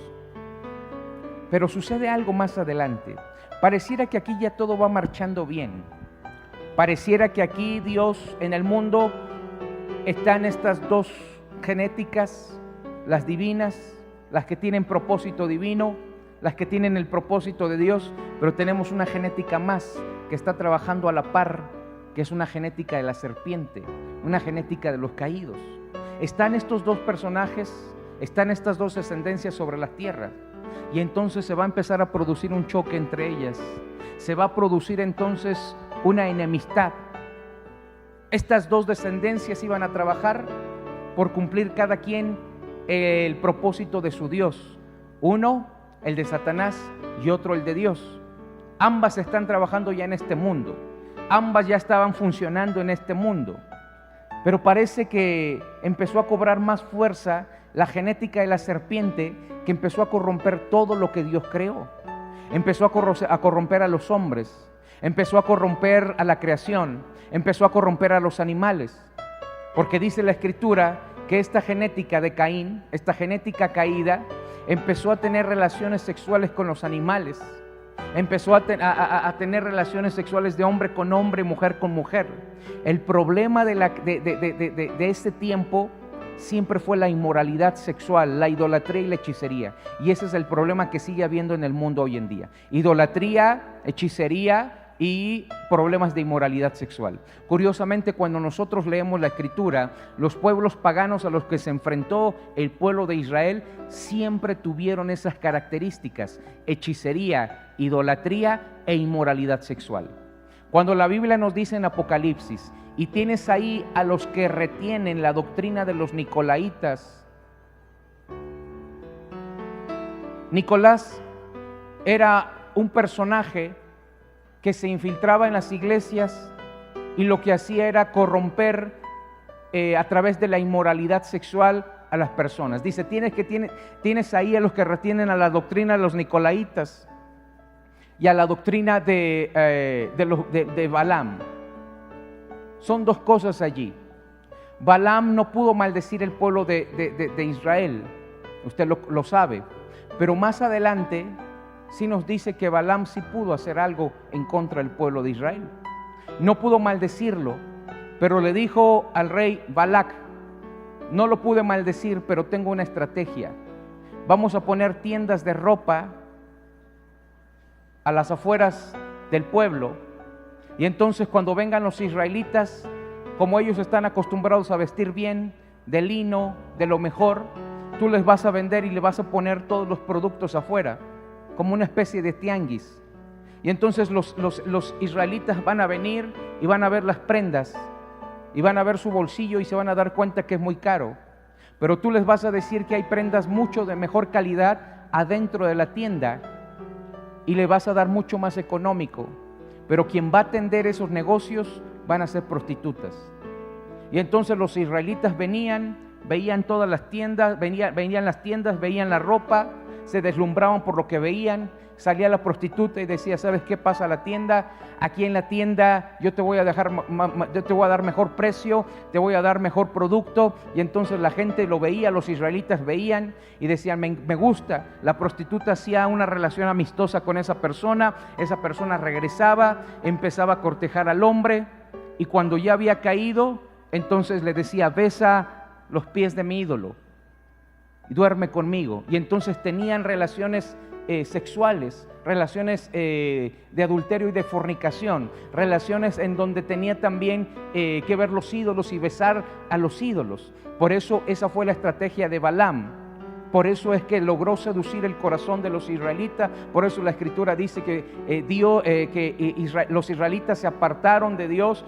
Pero sucede algo más adelante. Pareciera que aquí ya todo va marchando bien. Pareciera que aquí Dios en el mundo están estas dos genéticas, las divinas, las que tienen propósito divino, las que tienen el propósito de Dios, pero tenemos una genética más que está trabajando a la par, que es una genética de la serpiente, una genética de los caídos. Están estos dos personajes, están estas dos descendencias sobre la tierra, y entonces se va a empezar a producir un choque entre ellas, se va a producir entonces una enemistad. Estas dos descendencias iban a trabajar por cumplir cada quien el propósito de su Dios. Uno, el de Satanás, y otro, el de Dios. Ambas están trabajando ya en este mundo. Ambas ya estaban funcionando en este mundo. Pero parece que empezó a cobrar más fuerza la genética de la serpiente, que empezó a corromper todo lo que Dios creó. Empezó a corromper a los hombres, empezó a corromper a la creación, empezó a corromper a los animales. Porque dice la Escritura que esta genética de Caín, esta genética caída, empezó a tener relaciones sexuales con los animales, empezó a tener relaciones sexuales de hombre con hombre, mujer con mujer. El problema de este tiempo siempre fue la inmoralidad sexual, la idolatría y la hechicería. Y ese es el problema que sigue habiendo en el mundo hoy en día. Idolatría, hechicería y problemas de inmoralidad sexual. Curiosamente, cuando nosotros leemos la Escritura, los pueblos paganos a los que se enfrentó el pueblo de Israel siempre tuvieron esas características: hechicería, idolatría e inmoralidad sexual. Cuando la Biblia nos dice en Apocalipsis, y tienes ahí a los que retienen la doctrina de los nicolaitas. Nicolás era un personaje que se infiltraba en las iglesias y lo que hacía era corromper a través de la inmoralidad sexual a las personas. Dice, tienes ahí a los que retienen a la doctrina de los nicolaitas y a la doctrina de Balaam. Son dos cosas allí. Balaam no pudo maldecir el pueblo de Israel, usted lo sabe, pero más adelante sí nos dice que Balaam sí pudo hacer algo en contra del pueblo de Israel. No pudo maldecirlo, pero le dijo al rey Balac: no lo pude maldecir, pero tengo una estrategia. Vamos a poner tiendas de ropa a las afueras del pueblo, y entonces cuando vengan los israelitas, como ellos están acostumbrados a vestir bien, de lino, de lo mejor, tú les vas a vender y le vas a poner todos los productos afuera, como una especie de tianguis. Y entonces los israelitas van a venir y van a ver las prendas y van a ver su bolsillo y se van a dar cuenta que es muy caro, pero tú les vas a decir que hay prendas mucho de mejor calidad adentro de la tienda y le vas a dar mucho más económico, pero quien va a atender esos negocios van a ser prostitutas. Y entonces los israelitas venían, veían todas las tiendas, venían las tiendas, veían la ropa, se deslumbraban por lo que veían. Salía la prostituta y decía: ¿sabes qué pasa a la tienda? Aquí en la tienda yo te voy a dar mejor precio, te voy a dar mejor producto. Y entonces la gente lo veía, los israelitas veían y decían: me gusta. La prostituta hacía una relación amistosa con esa persona regresaba, empezaba a cortejar al hombre, y cuando ya había caído, entonces le decía: besa los pies de mi ídolo y duerme conmigo. Y entonces tenían relaciones sexuales, relaciones de adulterio y de fornicación, relaciones en donde tenía también que ver los ídolos y besar a los ídolos. Por eso esa fue la estrategia de Balaam. Por eso es que logró seducir el corazón de los israelitas. Por eso la Escritura dice que los israelitas se apartaron de Dios,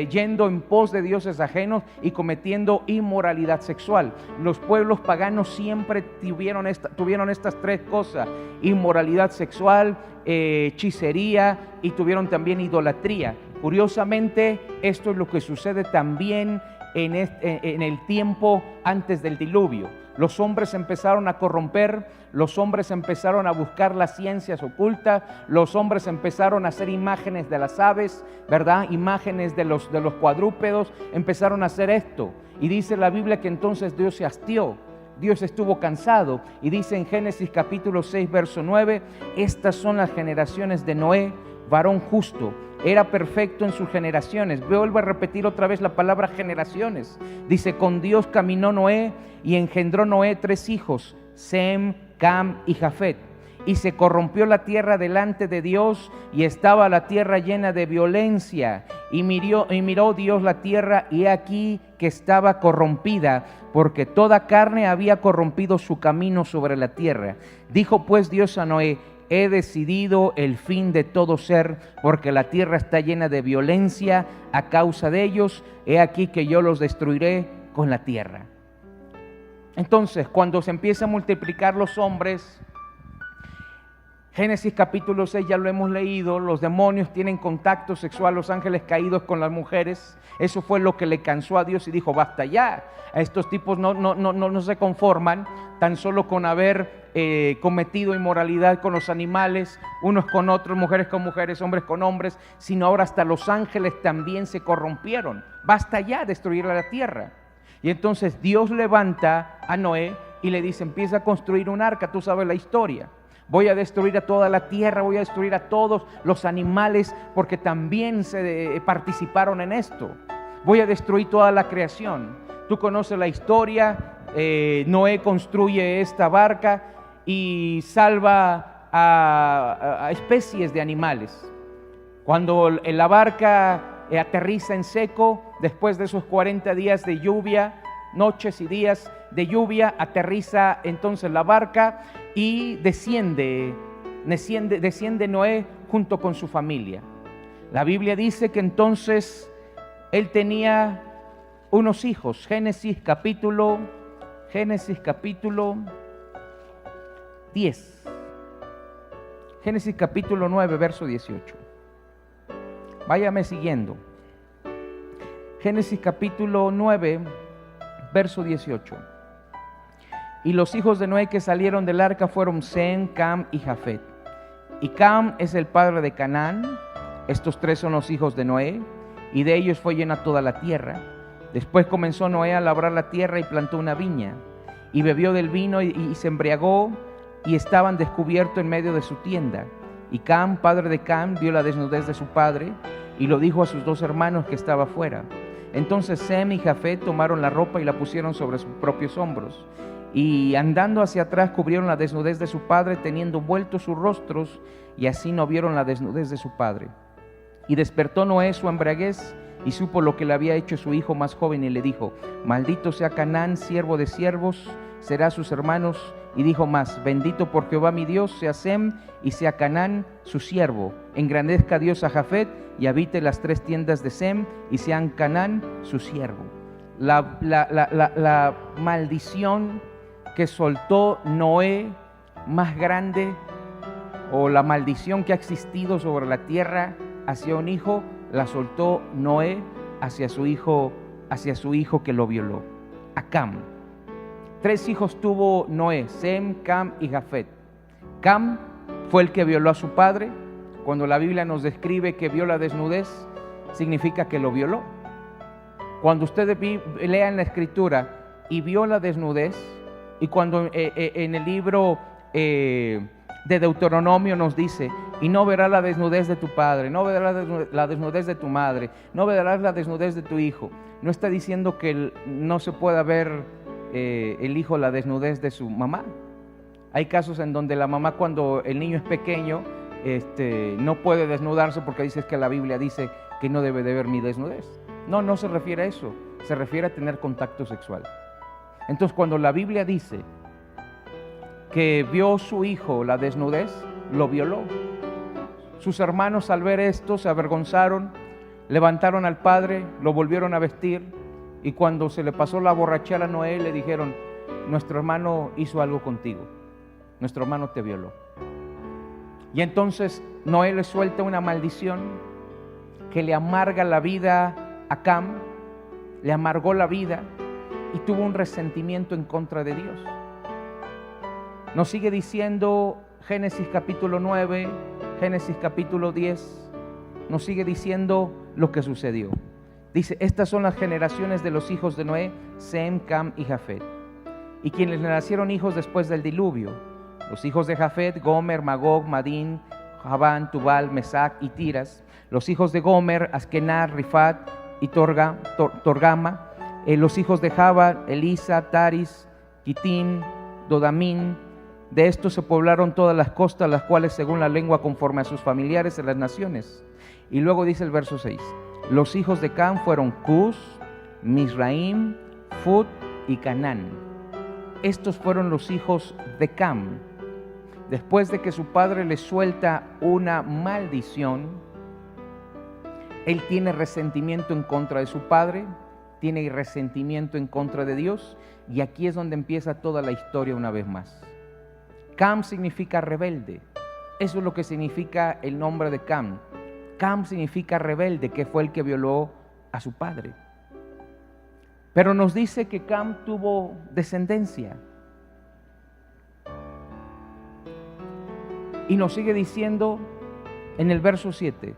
yendo en pos de dioses ajenos y cometiendo inmoralidad sexual. Los pueblos paganos siempre tuvieron estas tres cosas: inmoralidad sexual, hechicería, y tuvieron también idolatría. Curiosamente, esto es lo que sucede también en el tiempo antes del diluvio. Los hombres empezaron a corromper, los hombres empezaron a buscar las ciencias ocultas, los hombres empezaron a hacer imágenes de las aves, ¿verdad? Imágenes de los cuadrúpedos, empezaron a hacer esto. Y dice la Biblia que entonces Dios se hastió, Dios estuvo cansado. Y dice en Génesis capítulo 6, verso 9, estas son las generaciones de Noé, varón justo, era perfecto en sus generaciones. Vuelvo a repetir otra vez la palabra generaciones. Dice, con Dios caminó Noé y engendró Noé 3 hijos, Sem, Cam y Jafet. Y se corrompió la tierra delante de Dios y estaba la tierra llena de violencia. Y miró Dios la tierra y he aquí que estaba corrompida, porque toda carne había corrompido su camino sobre la tierra. Dijo pues Dios a Noé, he decidido el fin de todo ser, porque la tierra está llena de violencia a causa de ellos. He aquí que yo los destruiré con la tierra. Entonces, cuando se empieza a multiplicar los hombres, Génesis capítulo 6 ya lo hemos leído, los demonios tienen contacto sexual, los ángeles caídos con las mujeres. Eso fue lo que le cansó a Dios y dijo, basta ya. A estos tipos no se conforman tan solo con haber cometido inmoralidad con los animales, unos con otros, mujeres con mujeres, hombres con hombres, sino ahora hasta los ángeles también se corrompieron. Basta ya destruir la tierra. Y entonces Dios levanta a Noé y le dice, empieza a construir un arca. Tú sabes la historia. Voy a destruir a toda la tierra, voy a destruir a todos los animales, porque también se participaron en esto. Voy a destruir toda la creación. Tú conoces la historia. Noé construye esta barca y salva a especies de animales. Cuando la barca aterriza en seco, después de esos 40 días de lluvia, noches y días de lluvia, aterriza entonces la barca y desciende Noé junto con su familia. La Biblia dice que entonces él tenía unos hijos. Génesis capítulo 10. Génesis capítulo 9, verso 18. Váyame siguiendo. Génesis capítulo 9, verso 18. Y los hijos de Noé que salieron del arca fueron Sem, Cam y Jafet. Y Cam es el padre de Canaán. Estos 3 son los hijos de Noé, y de ellos fue llena toda la tierra. Después comenzó Noé a labrar la tierra y plantó una viña, y bebió del vino y se embriagó, y estaban descubiertos en medio de su tienda. Y Cam, padre de Cam, vio la desnudez de su padre, y lo dijo a sus 2 hermanos que estaba afuera. Entonces Sem y Jafet tomaron la ropa y la pusieron sobre sus propios hombros, y andando hacia atrás cubrieron la desnudez de su padre, teniendo vueltos sus rostros, y así no vieron la desnudez de su padre. Y despertó Noé su embriaguez, y supo lo que le había hecho su hijo más joven, y le dijo, maldito sea Canaán, siervo de siervos, será sus hermanos. Y dijo más, bendito por Jehová mi Dios sea Sem, y sea Canaán su siervo. Engrandezca Dios a Jafet, y habite las 3 tiendas de Sem, y sean Canaán su siervo. La maldición que soltó Noé más grande, o la maldición que ha existido sobre la tierra hacia un hijo, la soltó Noé hacia su hijo que lo violó, a Cam. 3 hijos tuvo Noé, Sem, Cam y Jafet. Cam fue el que violó a su padre. Cuando la Biblia nos describe que vio la desnudez, significa que lo violó. Cuando ustedes lean la escritura y vio la desnudez, y cuando en el libro de Deuteronomio nos dice, y no verás la desnudez de tu padre, no verás la desnudez de tu madre, no verás la desnudez de tu hijo, no está diciendo que no se pueda ver el hijo la desnudez de su mamá. Hay casos en donde la mamá, cuando el niño es pequeño, no puede desnudarse porque dice que la Biblia dice que no debe de ver mi desnudez. No se refiere a eso, se refiere a tener contacto sexual. Entonces, cuando la Biblia dice que vio su hijo la desnudez, lo violó. Sus hermanos, al ver esto, se avergonzaron, levantaron al padre, lo volvieron a vestir, y cuando se le pasó la borrachera a Noé, le dijeron, nuestro hermano hizo algo contigo, nuestro hermano te violó. Y entonces Noé le suelta una maldición que le amarga la vida a Cam, le amargó la vida y tuvo un resentimiento en contra de Dios. Nos sigue diciendo Génesis capítulo 9, Génesis capítulo 10, nos sigue diciendo lo que sucedió. Dice, estas son las generaciones de los hijos de Noé, Sem, Cam y Jafet. Y quienes le nacieron hijos después del diluvio, los hijos de Jafet, Gomer, Magog, Madín, Javán, Tubal, Mesac y Tiras. Los hijos de Gomer, Askenaz, Rifat y Torgama. Los hijos de Java, Elisa, Taris, Kitín, Dodamín. De estos se poblaron todas las costas, las cuales según la lengua conforme a sus familiares en las naciones. Y luego dice el verso 6, los hijos de Cam fueron Cus, Misraim, Fut y Canaán. Estos fueron los hijos de Cam. Después de que su padre le suelta una maldición, él tiene resentimiento en contra de su padre, tiene resentimiento en contra de Dios, y aquí es donde empieza toda la historia una vez más. Cam significa rebelde. Eso es lo que significa el nombre de Cam. Cam significa rebelde, que fue el que violó a su padre. Pero nos dice que Cam tuvo descendencia. Y nos sigue diciendo en el verso 7,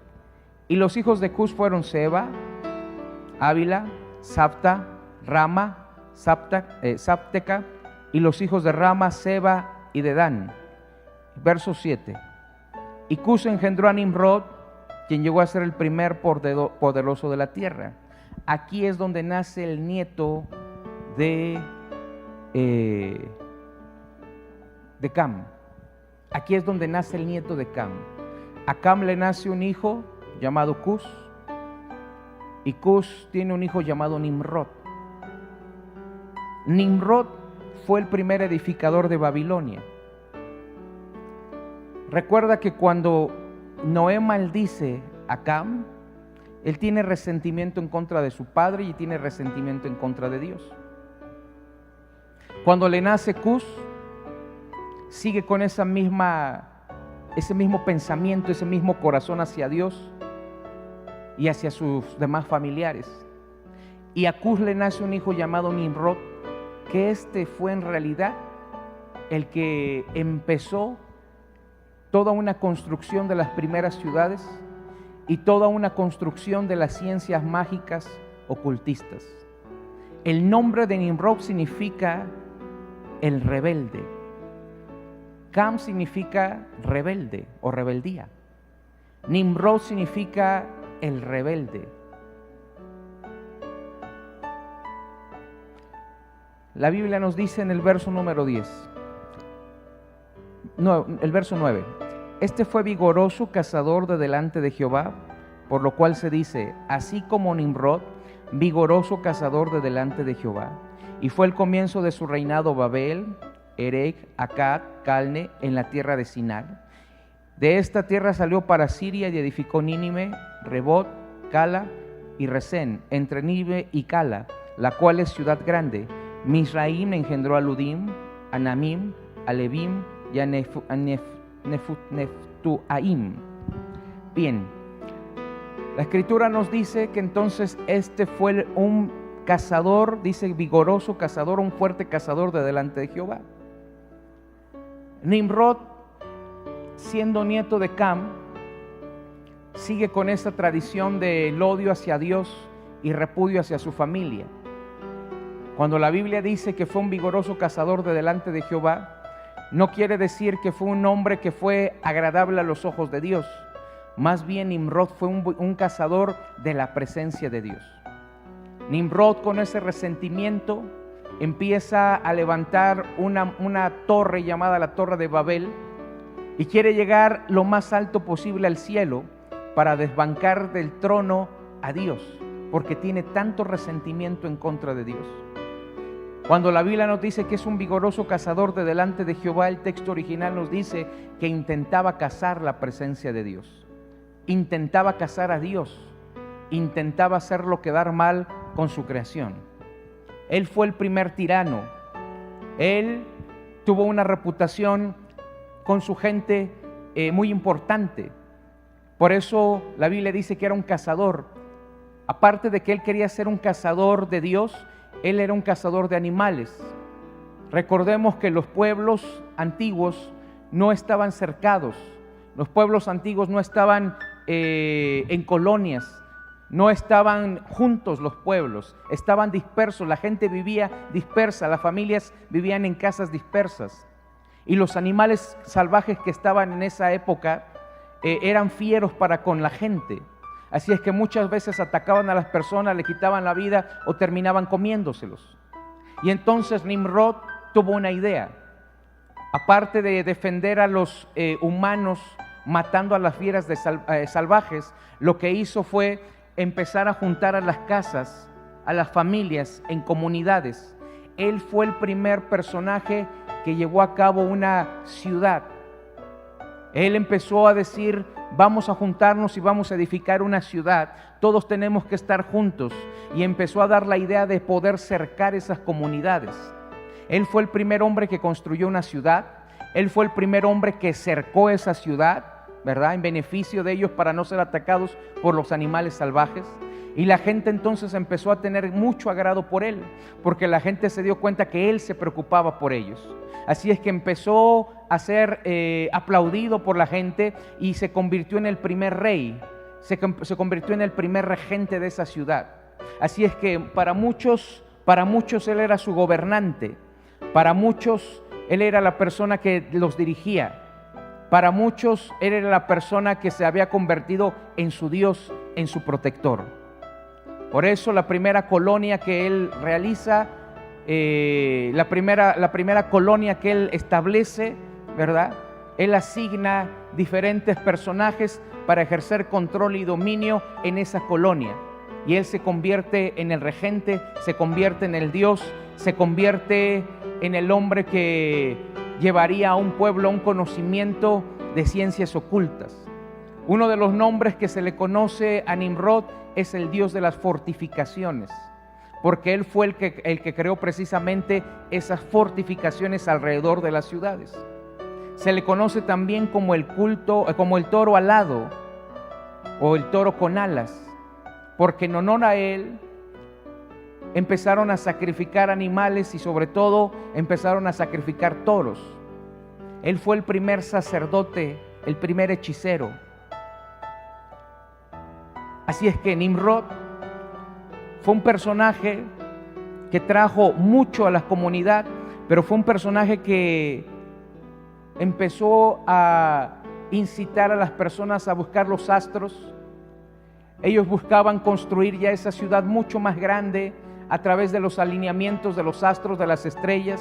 y los hijos de Cus fueron Seba, Ávila, Sapta, Rama, Sapteca, y los hijos de Rama, Seba y Dedán. Verso 7, y Cus engendró a Nimrod, quien llegó a ser el primer poderoso de la tierra. Aquí es donde nace el nieto de Cam. Aquí es donde nace el nieto de Cam. A Cam le nace un hijo llamado Cus, y Cus tiene un hijo llamado Nimrod. Nimrod fue el primer edificador de Babilonia. Recuerda que cuando Noé maldice a Cam, él tiene resentimiento en contra de su padre y tiene resentimiento en contra de Dios. Cuando le nace Cus, sigue con ese mismo pensamiento, ese mismo corazón hacia Dios y hacia sus demás familiares. Y a Cus le nace un hijo llamado Nimrod, que este fue en realidad el que empezó toda una construcción de las primeras ciudades y toda una construcción de las ciencias mágicas ocultistas. El nombre de Nimrod significa el rebelde. Cam significa rebelde o rebeldía. Nimrod significa el rebelde. La Biblia nos dice en el verso número 10, el verso 9, este fue vigoroso cazador de delante de Jehová, por lo cual se dice, así como Nimrod, vigoroso cazador de delante de Jehová. Y fue el comienzo de su reinado Babel, Erech, Akkad, Calne, en la tierra de Sinar. De esta tierra salió para Siria y edificó Nínive, Rebot, Cala y Resén, entre Nínive y Cala, la cual es ciudad grande. Misraim engendró a Ludim, a Namim, a Levim y a Neftuaim. Bien, la escritura nos dice que entonces este fue un cazador, dice vigoroso cazador, un fuerte cazador de delante de Jehová. Nimrod, siendo nieto de Cam, sigue con esa tradición del odio hacia Dios y repudio hacia su familia. Cuando la Biblia dice que fue un vigoroso cazador de delante de Jehová, no quiere decir que fue un hombre que fue agradable a los ojos de Dios. Más bien Nimrod fue un cazador de la presencia de Dios. Nimrod, con ese resentimiento, empieza a levantar una torre llamada la Torre de Babel y quiere llegar lo más alto posible al cielo para desbancar del trono a Dios, porque tiene tanto resentimiento en contra de Dios. Cuando la Biblia nos dice que es un vigoroso cazador de delante de Jehová, el texto original nos dice que intentaba cazar la presencia de Dios, intentaba cazar a Dios, intentaba hacerlo quedar mal con su creación. Él fue el primer tirano. Él tuvo una reputación con su gente muy importante. Por eso la Biblia dice que era un cazador. aparte de que él quería ser un cazador de Dios, él era un cazador de animales. Recordemos que los pueblos antiguos no estaban cercados, los pueblos antiguos no estaban en colonias, no estaban juntos los pueblos, estaban dispersos, la gente vivía dispersa, las familias vivían en casas dispersas. Y los animales salvajes que estaban en esa época eran fieros para con la gente. Así es que muchas veces atacaban a las personas, le quitaban la vida o terminaban comiéndoselos. Y entonces Nimrod tuvo una idea. Aparte de defender a los humanos matando a las fieras salvajes, lo que hizo fue empezar a juntar a las casas, a las familias en comunidades. Él fue el primer personaje que llevó a cabo una ciudad. Él empezó a decir: vamos a juntarnos y vamos a edificar una ciudad, todos tenemos que estar juntos, y empezó a dar la idea de poder cercar esas comunidades. Él fue el primer hombre que construyó una ciudad, él fue el primer hombre que cercó esa ciudad, ¿verdad?, en beneficio de ellos para no ser atacados por los animales salvajes. Y la gente entonces empezó a tener mucho agrado por él, porque la gente se dio cuenta que él se preocupaba por ellos. Así es que empezó a ser aplaudido por la gente y se convirtió en el primer rey, se convirtió en el primer regente de esa ciudad. Así es que para muchos él era su gobernante, para muchos él era la persona que los dirigía, para muchos él era la persona que se había convertido en su Dios, en su protector. Por eso la primera colonia que él realiza, la primera colonia que él establece, ¿verdad?, él asigna diferentes personajes para ejercer control y dominio en esa colonia. Y él se convierte en el regente, se convierte en el Dios, se convierte en el hombre que llevaría a un pueblo a un conocimiento de ciencias ocultas. Uno de los nombres que se le conoce a Nimrod es el Dios de las fortificaciones, porque él fue el que creó precisamente esas fortificaciones alrededor de las ciudades. Se le conoce también como el toro alado o el toro con alas, porque en honor a él empezaron a sacrificar animales y sobre todo empezaron a sacrificar toros. Él fue el primer sacerdote, el primer hechicero. Así es que Nimrod fue un personaje que trajo mucho a la comunidad, pero fue un personaje que empezó a incitar a las personas a buscar los astros. Ellos buscaban construir ya esa ciudad mucho más grande a través de los alineamientos de los astros, de las estrellas.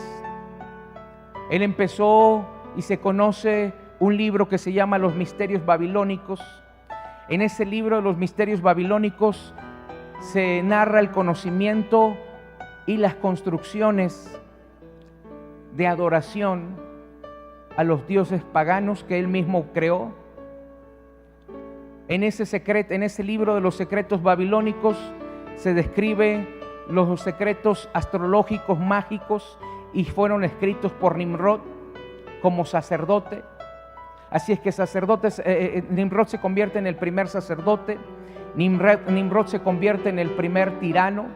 Él empezó, y se conoce un libro que se llama Los Misterios Babilónicos. En ese libro de los Misterios Babilónicos se narra el conocimiento y las construcciones de adoración a los dioses paganos que él mismo creó. En ese libro de los secretos babilónicos se describe los secretos astrológicos mágicos y fueron escritos por Nimrod como sacerdote. Así es que Nimrod se convierte en el primer sacerdote, Nimrod se convierte en el primer tirano,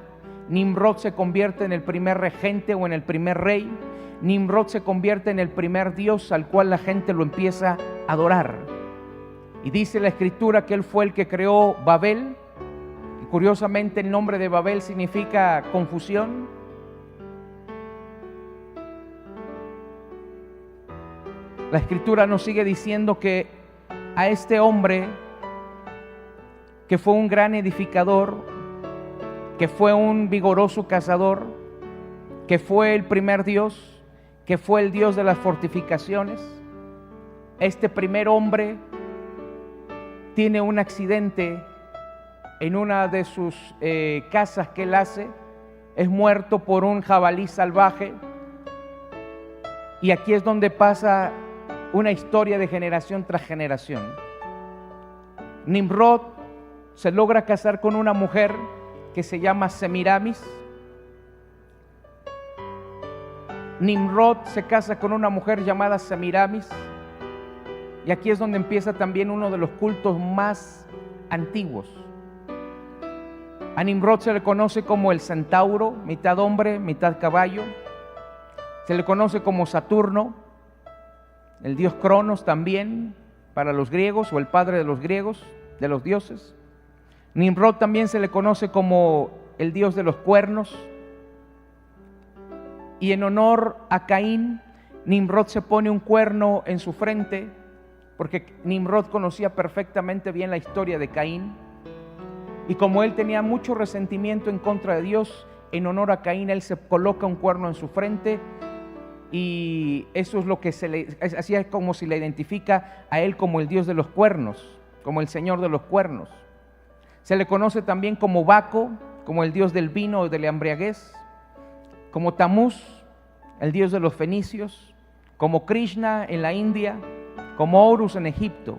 Nimrod se convierte en el primer regente o en el primer rey, Nimrod se convierte en el primer Dios al cual la gente lo empieza a adorar. Y dice la Escritura que él fue el que creó Babel, y curiosamente el nombre de Babel significa confusión. La Escritura nos sigue diciendo que a este hombre, que fue un gran edificador, que fue un vigoroso cazador, que fue el primer Dios, que fue el Dios de las fortificaciones, este primer hombre tiene un accidente en una de sus casas que él hace, es muerto por un jabalí salvaje, y aquí es donde pasa una historia de generación tras generación. Nimrod se logra casar con una mujer que se llama Semiramis. Nimrod se casa con una mujer llamada Semiramis, y aquí es donde empieza también uno de los cultos más antiguos. A Nimrod se le conoce como el centauro, mitad hombre, mitad caballo. Se le conoce como Saturno, el dios Cronos también para los griegos, o el padre de los griegos, de los dioses. Nimrod también se le conoce como el dios de los cuernos. Y en honor a Caín, Nimrod se pone un cuerno en su frente, porque Nimrod conocía perfectamente bien la historia de Caín. Y como él tenía mucho resentimiento en contra de Dios, en honor a Caín, él se coloca un cuerno en su frente, y eso es lo que así es como se le identifica a él como el dios de los cuernos, como el señor de los cuernos. Se le conoce también como Baco, como el dios del vino o de la embriaguez, como Tamuz, el dios de los fenicios, como Krishna en la India, como Horus en Egipto.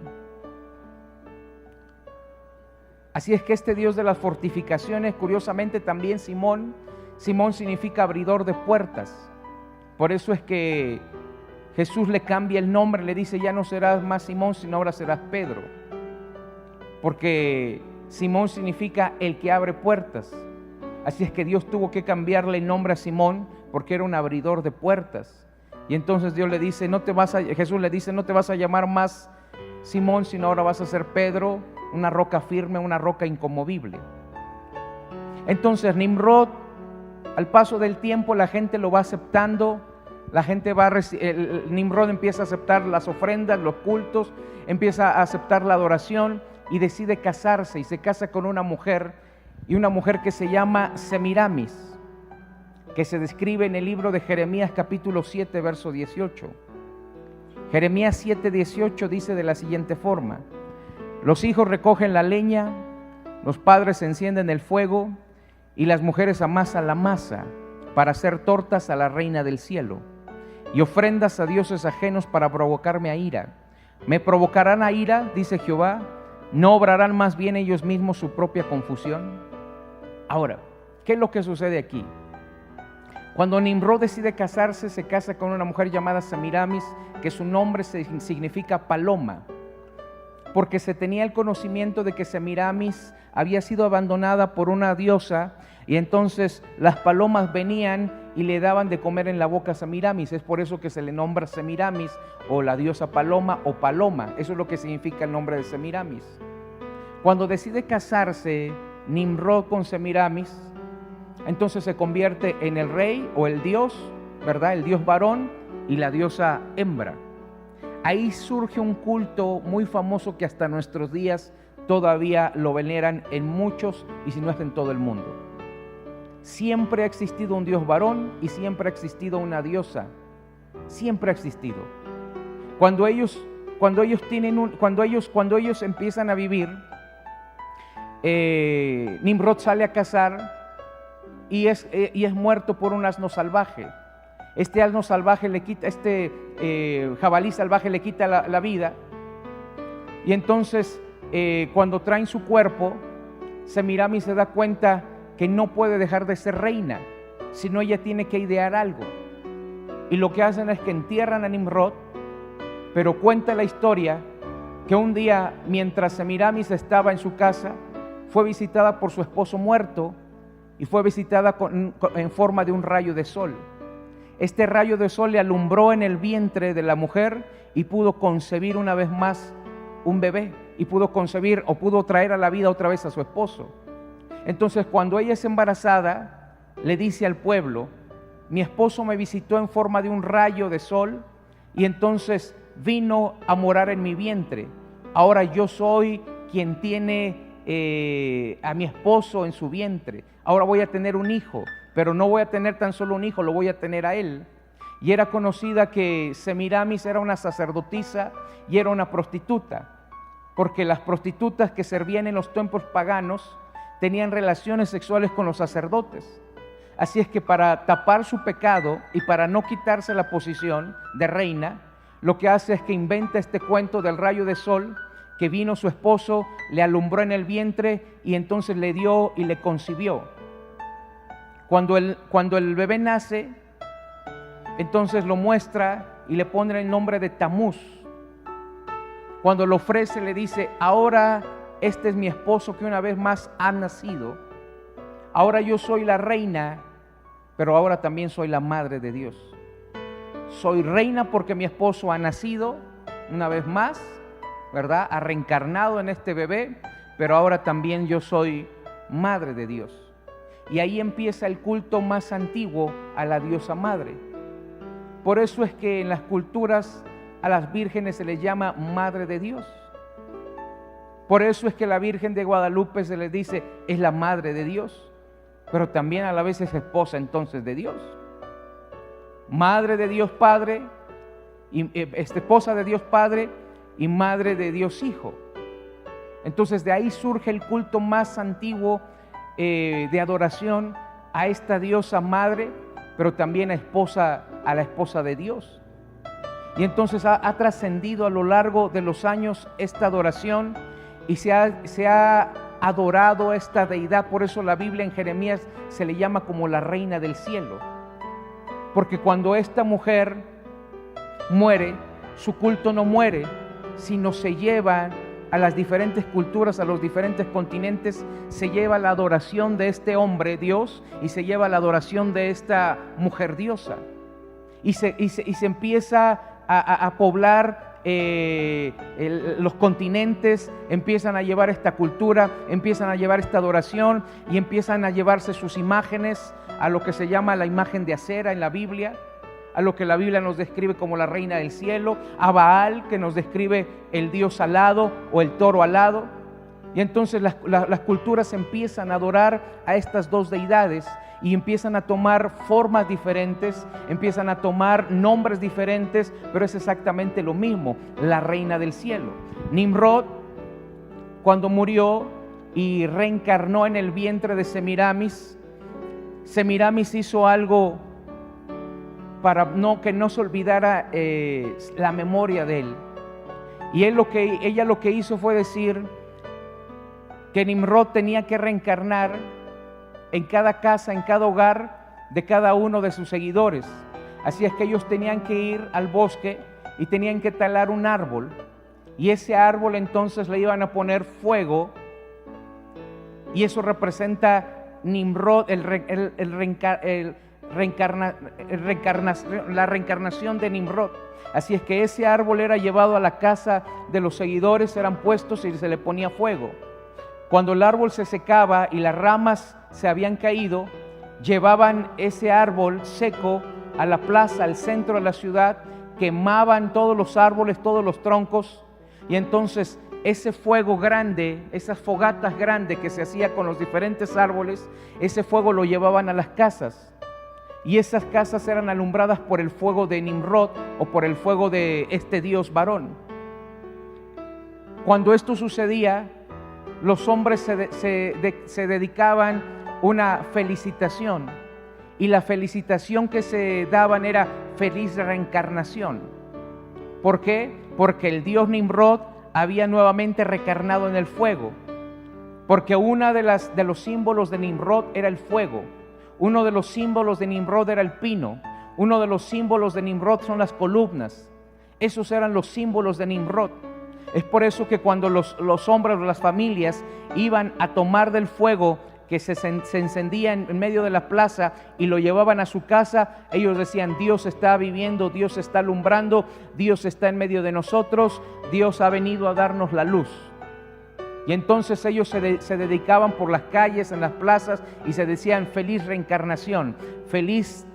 Así es que este dios de las fortificaciones, curiosamente también Simón significa abridor de puertas. Por eso es que Jesús le cambia el nombre, le dice: ya no serás más Simón, sino ahora serás Pedro. Porque Simón significa el que abre puertas. Así es que Dios tuvo que cambiarle el nombre a Simón porque era un abridor de puertas. Y entonces Jesús le dice: no te vas a llamar más Simón, sino ahora vas a ser Pedro, una roca firme, una roca inconmovible. Entonces Nimrod, al paso del tiempo, la gente lo va aceptando. Nimrod empieza a aceptar las ofrendas, los cultos, empieza a aceptar la adoración y decide casarse, y se casa con una mujer, y una mujer que se llama Semiramis, que se describe en el libro de Jeremías capítulo 7, verso 18. Jeremías 7, 18 dice de la siguiente forma: los hijos recogen la leña, los padres encienden el fuego, y las mujeres amasan la masa para hacer tortas a la reina del cielo, y ofrendas a dioses ajenos para provocarme a ira. Me provocarán a ira, dice Jehová, ¿no obrarán más bien ellos mismos su propia confusión? Ahora, ¿qué es lo que sucede aquí? Cuando Nimrod decide casarse, se casa con una mujer llamada Semiramis, que su nombre significa paloma, porque se tenía el conocimiento de que Semiramis había sido abandonada por una diosa, y entonces las palomas venían y le daban de comer en la boca a Semiramis. Es por eso que se le nombra Semiramis, o la diosa paloma, o paloma. Eso es lo que significa el nombre de Semiramis. Cuando decide casarse Nimrod con Semiramis, entonces se convierte en el rey o el dios, ¿verdad? El dios varón y la diosa hembra. Ahí surge un culto muy famoso que hasta nuestros días todavía lo veneran en muchos, y si no es en todo el mundo. Siempre ha existido un dios varón y siempre ha existido una diosa. Siempre ha existido. Cuando ellos empiezan a vivir, Nimrod sale a cazar y es muerto por un asno salvaje. Este asno salvaje le quita, jabalí salvaje le quita la vida, y entonces cuando traen su cuerpo, Semiramis se da cuenta que no puede dejar de ser reina, sino ella tiene que idear algo. Y lo que hacen es que entierran a Nimrod, pero cuenta la historia que un día, mientras Semiramis estaba en su casa, fue visitada por su esposo muerto, y fue visitada en forma de un rayo de sol. Este rayo de sol le alumbró en el vientre de la mujer y pudo concebir una vez más un bebé, y pudo traer a la vida otra vez a su esposo. Entonces, cuando ella es embarazada, le dice al pueblo: mi esposo me visitó en forma de un rayo de sol, y entonces vino a morar en mi vientre. Ahora yo soy quien tiene a mi esposo en su vientre. Ahora voy a tener un hijo, pero no voy a tener tan solo un hijo, lo voy a tener a él. Y era conocida que Semiramis era una sacerdotisa y era una prostituta, porque las prostitutas que servían en los templos paganos tenían relaciones sexuales con los sacerdotes. Así es que para tapar su pecado y para no quitarse la posición de reina, lo que hace es que inventa este cuento del rayo de sol, que vino su esposo, le alumbró en el vientre y entonces le dio y le concibió. Cuando el bebé nace, entonces lo muestra y le pone el nombre de Tamuz. Cuando lo ofrece, le dice: ahora este es mi esposo que una vez más ha nacido. ahora yo soy la reina, pero ahora también soy la madre de Dios. Soy reina porque mi esposo ha nacido una vez más, ¿verdad? Ha reencarnado en este bebé, pero ahora también yo soy madre de Dios. Y ahí empieza el culto más antiguo a la diosa madre. Por eso es que en las culturas a las vírgenes se les llama madre de Dios. Por eso es que la Virgen de Guadalupe se les dice es la madre de Dios, pero también a la vez es esposa entonces de Dios. Madre de Dios Padre, esposa de Dios Padre y madre de Dios Hijo. Entonces de ahí surge el culto más antiguo de adoración a esta diosa madre, pero también a la esposa de Dios. Y entonces ha trascendido a lo largo de los años esta adoración y se ha adorado a esta deidad. Por eso la Biblia en Jeremías se le llama como la reina del cielo, porque cuando esta mujer muere, su culto no muere, sino se lleva a las diferentes culturas, a los diferentes continentes, se lleva la adoración de este hombre Dios y se lleva la adoración de esta mujer diosa, y se empieza a poblar los continentes, empiezan a llevar esta cultura, empiezan a llevar esta adoración y empiezan a llevarse sus imágenes a lo que se llama la imagen de Acera en la Biblia, a lo que la Biblia nos describe como la reina del cielo, a Baal, que nos describe el dios alado o el toro alado. Y entonces las culturas empiezan a adorar a estas dos deidades y empiezan a tomar formas diferentes, empiezan a tomar nombres diferentes, pero es exactamente lo mismo, la reina del cielo. Nimrod, cuando murió y reencarnó en el vientre de Semiramis, Semiramis hizo algo para que no se olvidara la memoria de él. Y ella lo que hizo fue decir que Nimrod tenía que reencarnar en cada casa, en cada hogar de cada uno de sus seguidores. Así es que ellos tenían que ir al bosque y tenían que talar un árbol, y ese árbol entonces le iban a poner fuego, y eso representa Nimrod, la reencarnación de Nimrod. Así es que ese árbol era llevado a la casa de los seguidores, eran puestos y se le ponía fuego. Cuando el árbol se secaba y las ramas se habían caído, llevaban ese árbol seco a la plaza, al centro de la ciudad, quemaban todos los árboles, todos los troncos, y entonces ese fuego grande, esas fogatas grandes que se hacía con los diferentes árboles, ese fuego lo llevaban a las casas, y esas casas eran alumbradas por el fuego de Nimrod o por el fuego de este dios varón. Cuando esto sucedía, los hombres se dedicaban una felicitación, y la felicitación que se daban era feliz reencarnación. ¿Por qué? Porque el dios Nimrod había nuevamente reencarnado en el fuego, porque uno de los símbolos de Nimrod era el fuego, uno de los símbolos de Nimrod era el pino, uno de los símbolos de Nimrod son las columnas. Esos eran los símbolos de Nimrod. Es por eso que cuando los hombres o las familias iban a tomar del fuego que se encendía en medio de la plaza y lo llevaban a su casa, ellos decían: Dios está viviendo, Dios está alumbrando, Dios está en medio de nosotros, Dios ha venido a darnos la luz. Y entonces ellos se dedicaban por las calles, en las plazas, y se decían: feliz reencarnación, feliz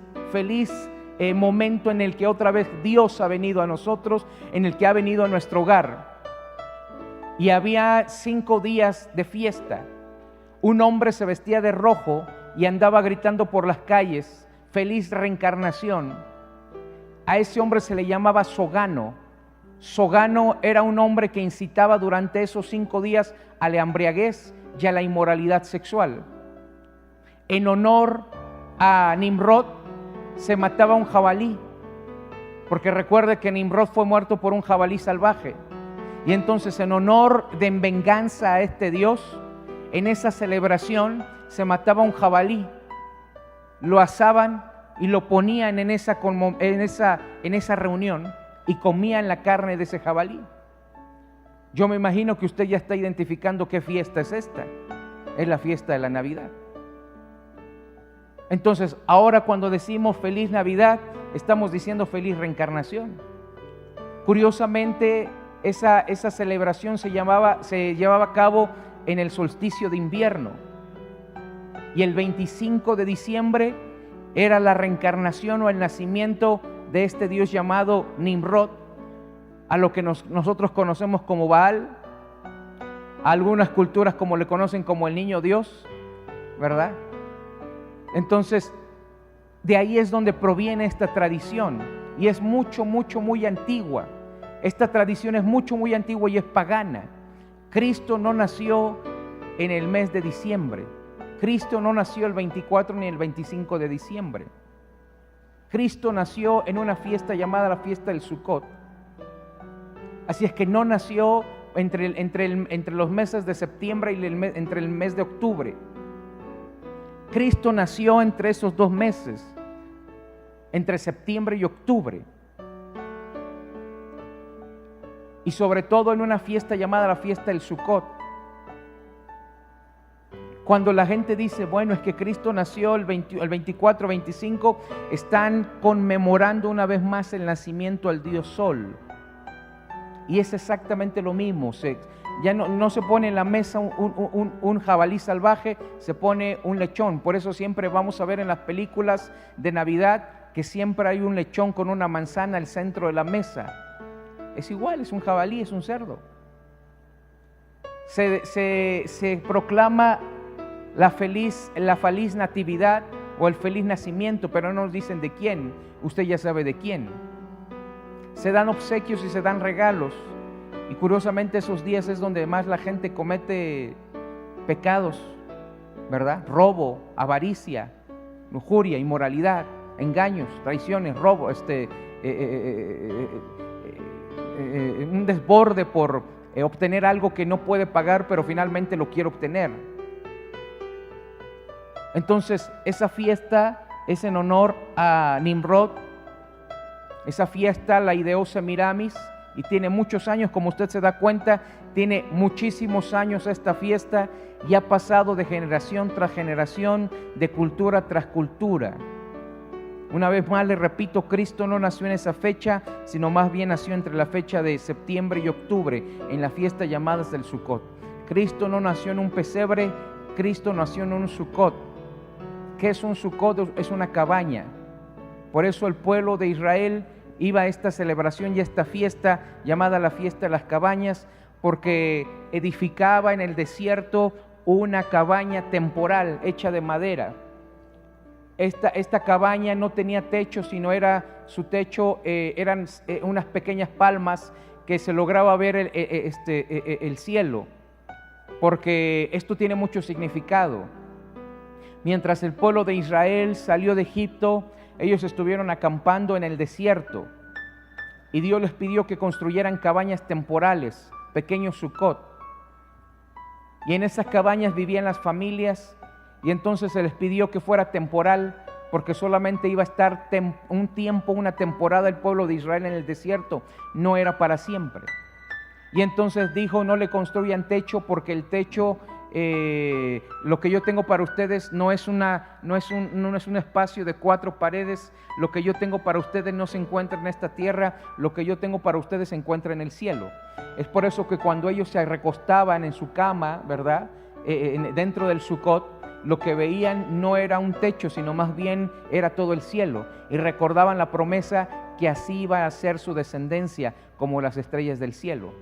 momento en el que otra vez Dios ha venido a nosotros, en el que ha venido a nuestro hogar. Y había 5 días de fiesta. Un hombre se vestía de rojo y andaba gritando por las calles: feliz reencarnación. A ese hombre se le llamaba Sogano. Sogano era un hombre que incitaba durante esos 5 días a la embriaguez y a la inmoralidad sexual. En honor a Nimrod se mataba un jabalí, porque recuerde que Nimrod fue muerto por un jabalí salvaje. Y entonces, en honor, en venganza a este dios, en esa celebración se mataba un jabalí, lo asaban y lo ponían en esa reunión, y comían la carne de ese jabalí. Yo me imagino que usted ya está identificando qué fiesta es esta. Es la fiesta de la Navidad. Entonces, ahora cuando decimos feliz Navidad, estamos diciendo feliz reencarnación. Curiosamente, esa celebración se llevaba a cabo en el solsticio de invierno. Y el 25 de diciembre era la reencarnación o el nacimiento de este dios llamado Nimrod, a lo que nosotros conocemos como Baal, a algunas culturas como le conocen como el niño Dios, ¿verdad? Entonces, de ahí es donde proviene esta tradición, y es muy antigua. Esta tradición es muy antigua y es pagana. Cristo no nació en el mes de diciembre. Cristo no nació el 24 ni el 25 de diciembre. Cristo nació en una fiesta llamada la fiesta del Sukkot. Así es que no nació entre los meses de septiembre y entre el mes de octubre. Cristo nació entre esos 2 meses, entre septiembre y octubre. Y sobre todo en una fiesta llamada la fiesta del Sukkot. Cuando la gente dice, bueno, es que Cristo nació el 24, 25, están conmemorando una vez más el nacimiento al Dios Sol. Y es exactamente lo mismo. Ya no se pone en la mesa un jabalí salvaje, se pone un lechón. Por eso siempre vamos a ver en las películas de Navidad que siempre hay un lechón con una manzana al centro de la mesa. Es igual, es un jabalí, es un cerdo. Se proclama la feliz natividad o el feliz nacimiento, pero no nos dicen de quién. Usted ya sabe de quién. Se dan obsequios y se dan regalos, y curiosamente esos días es donde más la gente comete pecados, ¿verdad? Robo, avaricia, lujuria, inmoralidad, engaños, traiciones, robo, un desborde por obtener algo que no puede pagar, pero finalmente lo quiere obtener. Entonces, esa fiesta es en honor a Nimrod. Esa fiesta la ideó Semiramis y tiene muchos años, como usted se da cuenta, tiene muchísimos años esta fiesta y ha pasado de generación tras generación, de cultura tras cultura. Una vez más le repito, Cristo no nació en esa fecha, sino más bien nació entre la fecha de septiembre y octubre, en la fiesta llamada del Sukkot. Cristo no nació en un pesebre, Cristo nació en un Sukkot. ¿Qué es un Sukkot? Es una cabaña. Por eso el pueblo de Israel iba a esta celebración y a esta fiesta llamada la fiesta de las cabañas, porque edificaba en el desierto una cabaña temporal hecha de madera. Esta cabaña no tenía techo, sino su techo eran unas pequeñas palmas que se lograba ver el cielo, porque esto tiene mucho significado. Mientras el pueblo de Israel salió de Egipto, ellos estuvieron acampando en el desierto y Dios les pidió que construyeran cabañas temporales, pequeños Sukkot. Y en esas cabañas vivían las familias, y entonces se les pidió que fuera temporal, porque solamente iba a estar un tiempo, una temporada el pueblo de Israel en el desierto, no era para siempre. Y entonces dijo, no le construyan techo, porque el techo, lo que yo tengo para ustedes no es un espacio de 4 paredes. Lo que yo tengo para ustedes no se encuentra en esta tierra, lo que yo tengo para ustedes se encuentra en el cielo. Es por eso que cuando ellos se recostaban en su cama, ¿verdad? Dentro del Sukkot, lo que veían no era un techo, sino más bien era todo el cielo, y recordaban la promesa que así iba a ser su descendencia como las estrellas del cielo.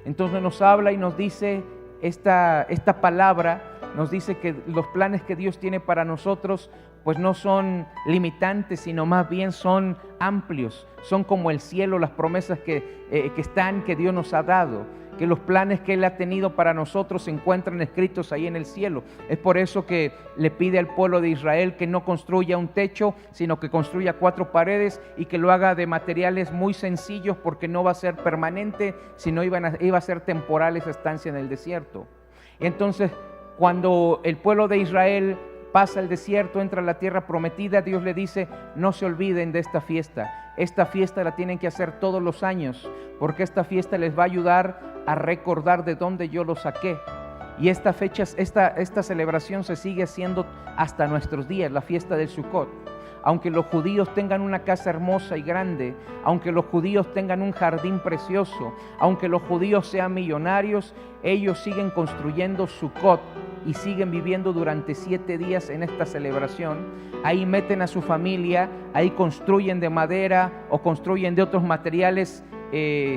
Entonces nos habla y nos dice esta palabra, nos dice que los planes que Dios tiene para nosotros pues no son limitantes, sino más bien son amplios, son como el cielo, las promesas que Dios nos ha dado, que los planes que Él ha tenido para nosotros se encuentran escritos ahí en el cielo. Es por eso que le pide al pueblo de Israel que no construya un techo, sino que construya 4 paredes y que lo haga de materiales muy sencillos, porque no va a ser permanente, sino iba a ser temporal esa estancia en el desierto. Y entonces, cuando el pueblo de Israel pasa el desierto, entra a la tierra prometida, Dios le dice, no se olviden de esta fiesta. Esta fiesta la tienen que hacer todos los años, porque esta fiesta les va a ayudar a recordar de dónde yo los saqué. Y esta celebración se sigue haciendo hasta nuestros días, la fiesta del Sukkot. Aunque los judíos tengan una casa hermosa y grande, aunque los judíos tengan un jardín precioso, aunque los judíos sean millonarios, ellos siguen construyendo Sukkot y siguen viviendo durante 7 días en esta celebración. Ahí meten a su familia, ahí construyen de madera o construyen de otros materiales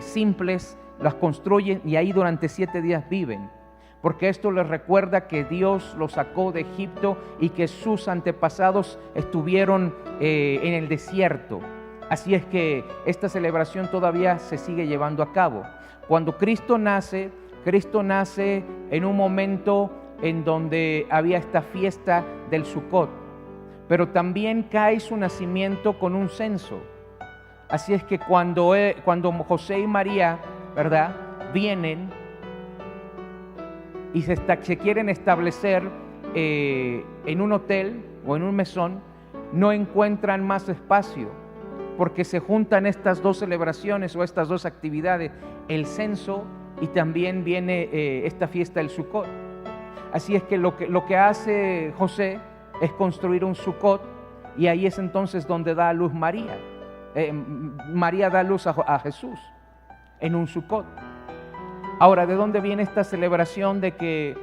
simples, las construyen y ahí durante 7 días viven. Porque esto les recuerda que Dios los sacó de Egipto y que sus antepasados estuvieron en el desierto. Así es que esta celebración todavía se sigue llevando a cabo. Cuando Cristo nace en un momento en donde había esta fiesta del Sukkot, pero también cae su nacimiento con un censo. Así es que cuando José y María, ¿verdad?, vienen y se quieren establecer en un hotel o en un mesón, no encuentran más espacio, porque se juntan estas dos celebraciones o estas dos actividades, el censo y también viene esta fiesta del Sukkot. Así es que lo que hace José es construir un Sukkot, y ahí es entonces donde da a luz María. María da a luz a Jesús en un Sukkot. Ahora, ¿de dónde viene esta celebración de que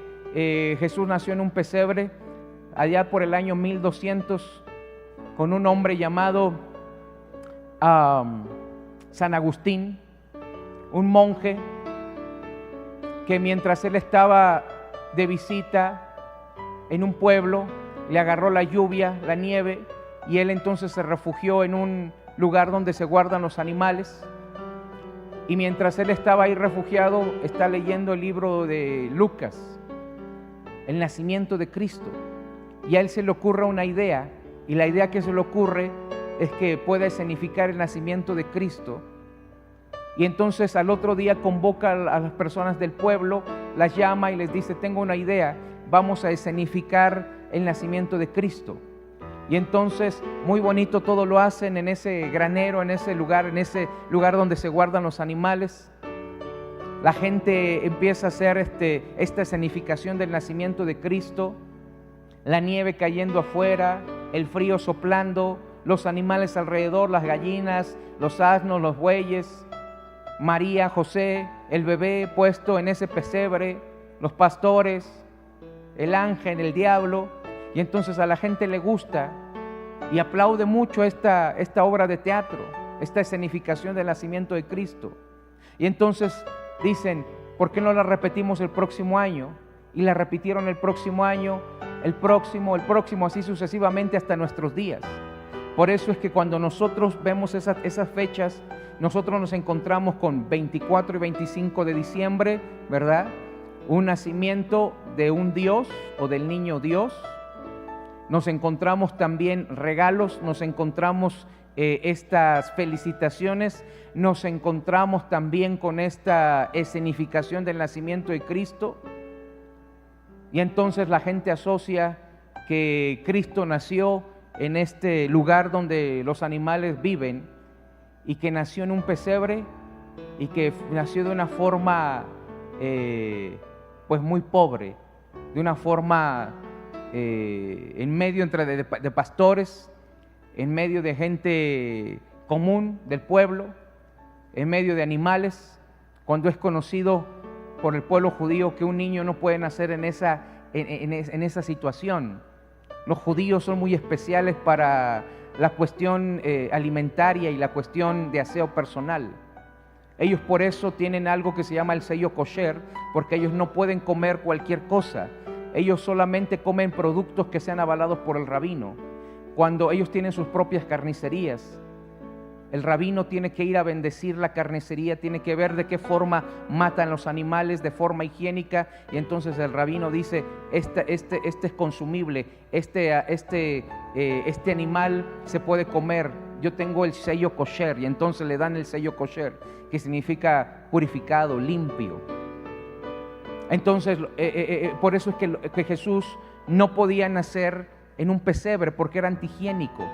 Jesús nació en un pesebre? Allá por el año 1200, con un hombre llamado San Agustín, un monje, que mientras él estaba de visita en un pueblo, le agarró la lluvia, la nieve, y él entonces se refugió en un lugar donde se guardan los animales. Y mientras él estaba ahí refugiado, está leyendo el libro de Lucas, el nacimiento de Cristo. Y a él se le ocurre una idea, y la idea que se le ocurre es que pueda escenificar el nacimiento de Cristo. Y entonces al otro día convoca a las personas del pueblo, las llama y les dice: tengo una idea, vamos a escenificar el nacimiento de Cristo. Y entonces, muy bonito todo lo hacen en ese granero, en ese lugar donde se guardan los animales. La gente empieza a hacer esta escenificación del nacimiento de Cristo, la nieve cayendo afuera, el frío soplando, los animales alrededor, las gallinas, los asnos, los bueyes, María, José, el bebé puesto en ese pesebre, los pastores, el ángel, el diablo. Y entonces a la gente le gusta y aplaude mucho esta obra de teatro, esta escenificación del nacimiento de Cristo. Y entonces dicen: ¿por qué no la repetimos el próximo año? Y la repitieron el próximo año, el próximo, así sucesivamente hasta nuestros días. Por eso es que cuando nosotros vemos esas fechas, nosotros nos encontramos con 24 y 25 de diciembre, ¿verdad? Un nacimiento de un Dios o del niño Dios. Nos encontramos también regalos, nos encontramos estas felicitaciones, nos encontramos también con esta escenificación del nacimiento de Cristo. Y entonces la gente asocia que Cristo nació en este lugar donde los animales viven, y que nació en un pesebre, y que nació de una forma pues muy pobre, de una forma en medio de pastores, en medio de gente común del pueblo, en medio de animales, cuando es conocido por el pueblo judío que un niño no puede nacer en esa situación. Los judíos son muy especiales para la cuestión alimentaria y la cuestión de aseo personal. Ellos por eso tienen algo que se llama el sello kosher, porque ellos no pueden comer cualquier cosa. Ellos solamente comen productos que sean avalados por el rabino. Cuando ellos tienen sus propias carnicerías, el rabino tiene que ir a bendecir la carnicería, tiene que ver de qué forma matan los animales de forma higiénica, y entonces el rabino dice: este es consumible, este animal se puede comer, yo tengo el sello kosher, y entonces le dan el sello kosher, que significa purificado, limpio. Entonces, por eso es que Jesús no podía nacer en un pesebre, porque era antihigiénico.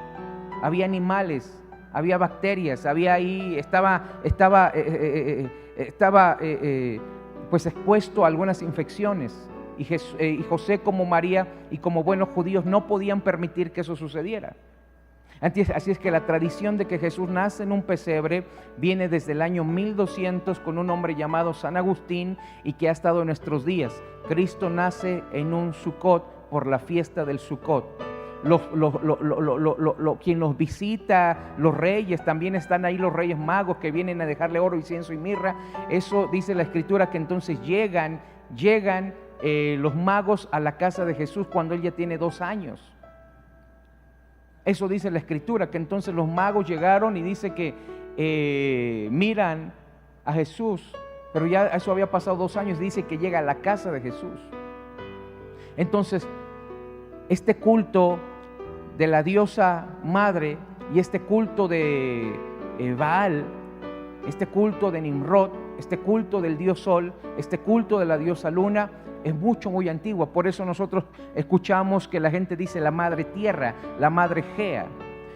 Había animales, había bacterias, estaba pues expuesto a algunas infecciones. y José como María y como buenos judíos no podían permitir que eso sucediera. Así es que la tradición de que Jesús nace en un pesebre viene desde el año 1200 con un hombre llamado San Agustín y que ha estado en nuestros días. Cristo nace en un Sukkot por la fiesta del Sukkot. Quien los visita, los reyes, también están ahí los reyes magos que vienen a dejarle oro, incienso y mirra. Eso dice la Escritura, que entonces llegan los magos a la casa de Jesús cuando él ya tiene 2 años. Eso dice la Escritura, que entonces los magos llegaron y dice que miran a Jesús, pero ya eso había pasado 2 años, dice que llega a la casa de Jesús. Entonces, este culto de la diosa madre y este culto de Baal, este culto de Nimrod, este culto del dios sol, este culto de la diosa luna, es muy antigua. Por eso nosotros escuchamos que la gente dice la madre tierra, la madre Gea.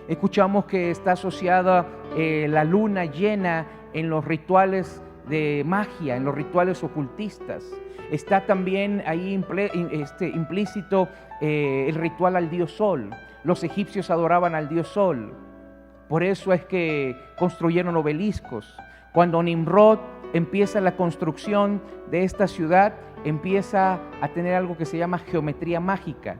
Escuchamos que está asociada la luna llena en los rituales de magia, en los rituales ocultistas. Está también ahí implícito el ritual al dios sol. Los egipcios adoraban al dios sol. Por eso es que construyeron obeliscos. Cuando Nimrod empieza la construcción de esta ciudad, empieza a tener algo que se llama geometría mágica.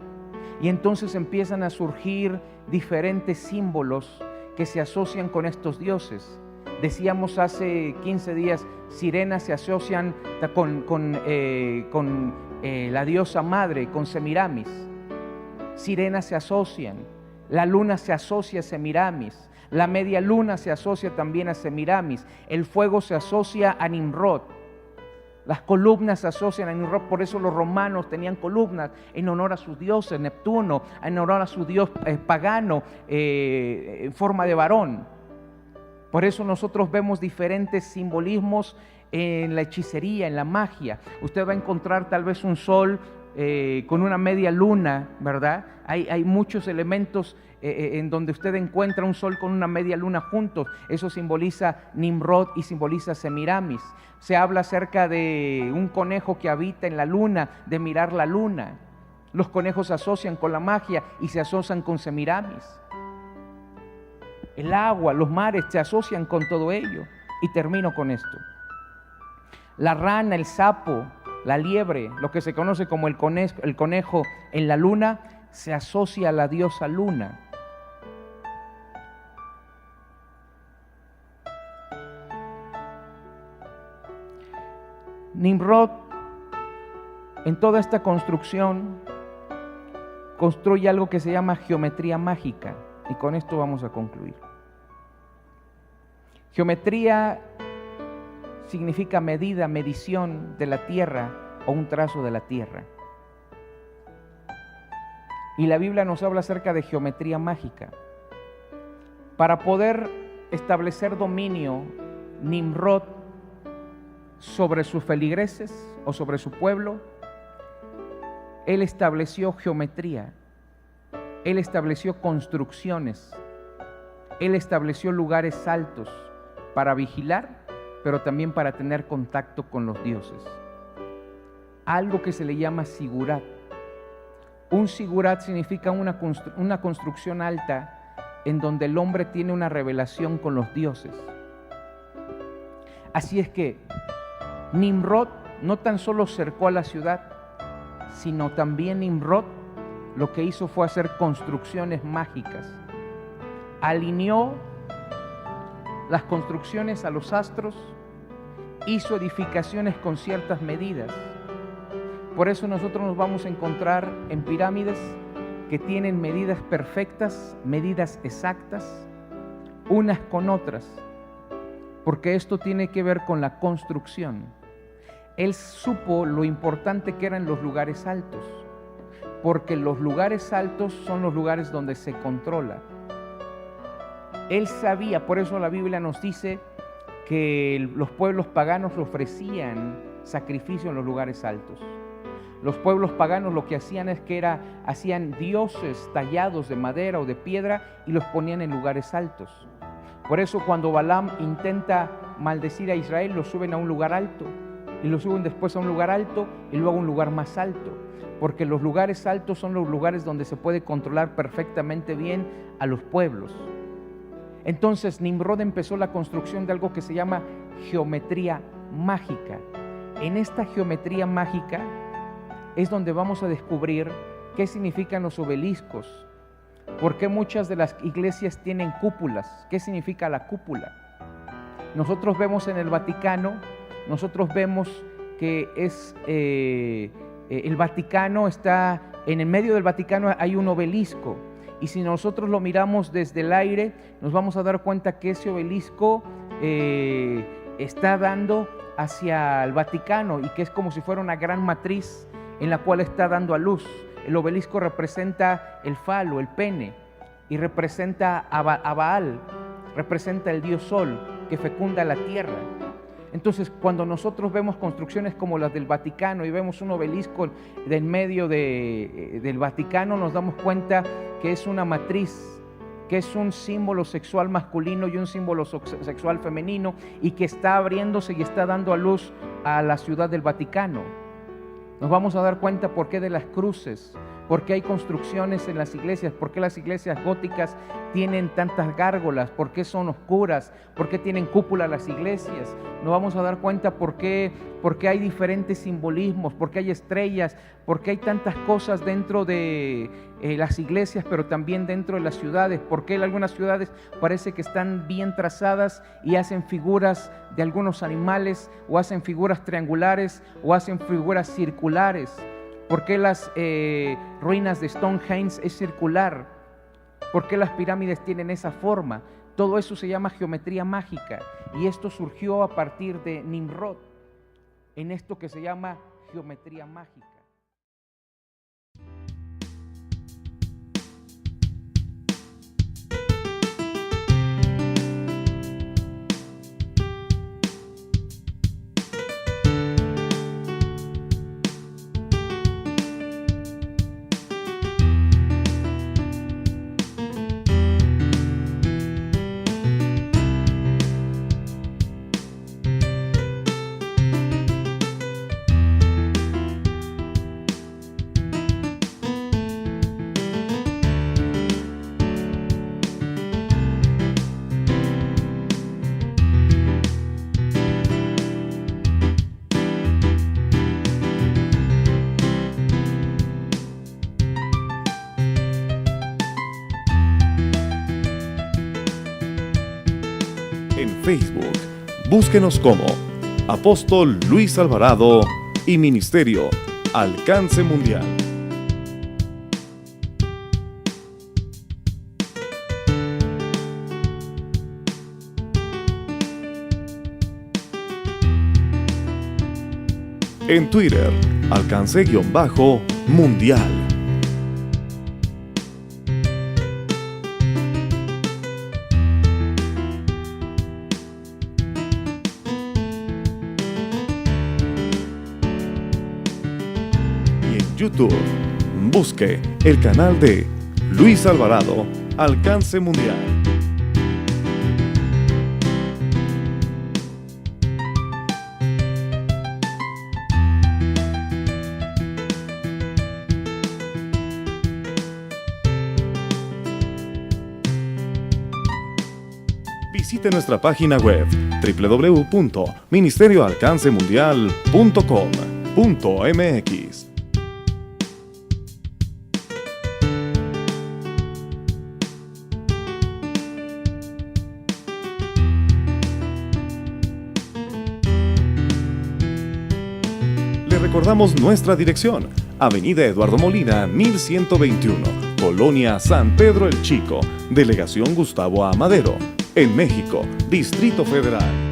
Y entonces empiezan a surgir diferentes símbolos que se asocian con estos dioses. Decíamos hace 15 días, sirenas se asocian con la diosa madre, con Semiramis. Sirenas se asocian, la luna se asocia a Semiramis, la media luna se asocia también a Semiramis, el fuego se asocia a Nimrod, las columnas se asocian a Nimrod. Por eso los romanos tenían columnas en honor a sus dioses, Neptuno, en honor a su dios pagano en forma de varón. Por eso nosotros vemos diferentes simbolismos en la hechicería, en la magia. Usted va a encontrar tal vez un sol con una media luna, ¿verdad? Hay muchos elementos en donde usted encuentra un sol con una media luna juntos. Eso simboliza Nimrod y simboliza Semiramis. Se habla acerca de un conejo que habita en la luna, de mirar la luna. Los conejos se asocian con la magia y se asocian con Semiramis. El agua, los mares se asocian con todo ello. Y termino con esto. La rana, el sapo, la liebre, lo que se conoce como el conejo en la luna, se asocia a la diosa luna. Nimrod, en toda esta construcción, construye algo que se llama geometría mágica. Y con esto vamos a concluir. Geometría significa medida, medición de la tierra o un trazo de la tierra. Y la Biblia nos habla acerca de geometría mágica. Para poder establecer dominio, Nimrod, sobre sus feligreses o sobre su pueblo, él estableció geometría, él estableció construcciones, él estableció lugares altos para vigilar, pero también para tener contacto con los dioses. Algo que se le llama sigurat. Un sigurat significa una construcción alta en donde el hombre tiene una revelación con los dioses. Así es que Nimrod no tan solo cercó a la ciudad, sino también Nimrod lo que hizo fue hacer construcciones mágicas. Alineó las construcciones a los astros, hizo edificaciones con ciertas medidas. Por eso nosotros nos vamos a encontrar en pirámides que tienen medidas perfectas, medidas exactas, unas con otras, porque esto tiene que ver con la construcción. Él supo lo importante que eran los lugares altos, porque los lugares altos son los lugares donde se controla. Él sabía, por eso la Biblia nos dice que los pueblos paganos ofrecían sacrificio en los lugares altos. Los pueblos paganos lo que hacían es que hacían dioses tallados de madera o de piedra y los ponían en lugares altos. Por eso cuando Balaam intenta maldecir a Israel, lo suben a un lugar alto y lo suben después a un lugar alto y luego a un lugar más alto, porque los lugares altos son los lugares donde se puede controlar perfectamente bien a los pueblos. Entonces Nimrod empezó la construcción de algo que se llama geometría mágica. En esta geometría mágica es donde vamos a descubrir qué significan los obeliscos, por qué muchas de las iglesias tienen cúpulas, qué significa la cúpula. Nosotros vemos en el Vaticano, nosotros vemos que es el Vaticano está, en el medio del Vaticano hay un obelisco, y si nosotros lo miramos desde el aire, nos vamos a dar cuenta que ese obelisco está dando hacia el Vaticano, y que es como si fuera una gran matriz en la cual está dando a luz. El obelisco representa el falo, el pene, y representa a Baal, representa el dios Sol que fecunda la tierra. Entonces, cuando nosotros vemos construcciones como las del Vaticano y vemos un obelisco en medio del Vaticano, nos damos cuenta que es una matriz, que es un símbolo sexual masculino y un símbolo sexual femenino, y que está abriéndose y está dando a luz a la ciudad del Vaticano. Nos vamos a dar cuenta por qué de las cruces, por qué hay construcciones en las iglesias, por qué las iglesias góticas tienen tantas gárgolas, por qué son oscuras, por qué tienen cúpula las iglesias. Nos vamos a dar cuenta por qué hay diferentes simbolismos, por qué hay estrellas, por qué hay tantas cosas dentro de las iglesias, pero también dentro de las ciudades, por qué algunas ciudades parece que están bien trazadas y hacen figuras de algunos animales, o hacen figuras triangulares, o hacen figuras circulares. ¿Por qué las ruinas de Stonehenge es circular? ¿Por qué las pirámides tienen esa forma? Todo eso se llama geometría mágica, y esto surgió a partir de Nimrod, en esto que se llama geometría mágica. En Facebook, búsquenos como Apóstol Luis Alvarado y Ministerio Alcance Mundial. En Twitter, Alcance-Mundial. YouTube, busque el canal de Luis Alvarado, Alcance Mundial. Visite nuestra página web www.ministerioalcancemundial.com.mx. Recordamos nuestra dirección: Avenida Eduardo Molina, 1121, Colonia San Pedro el Chico, Delegación Gustavo A. Madero, en México, Distrito Federal.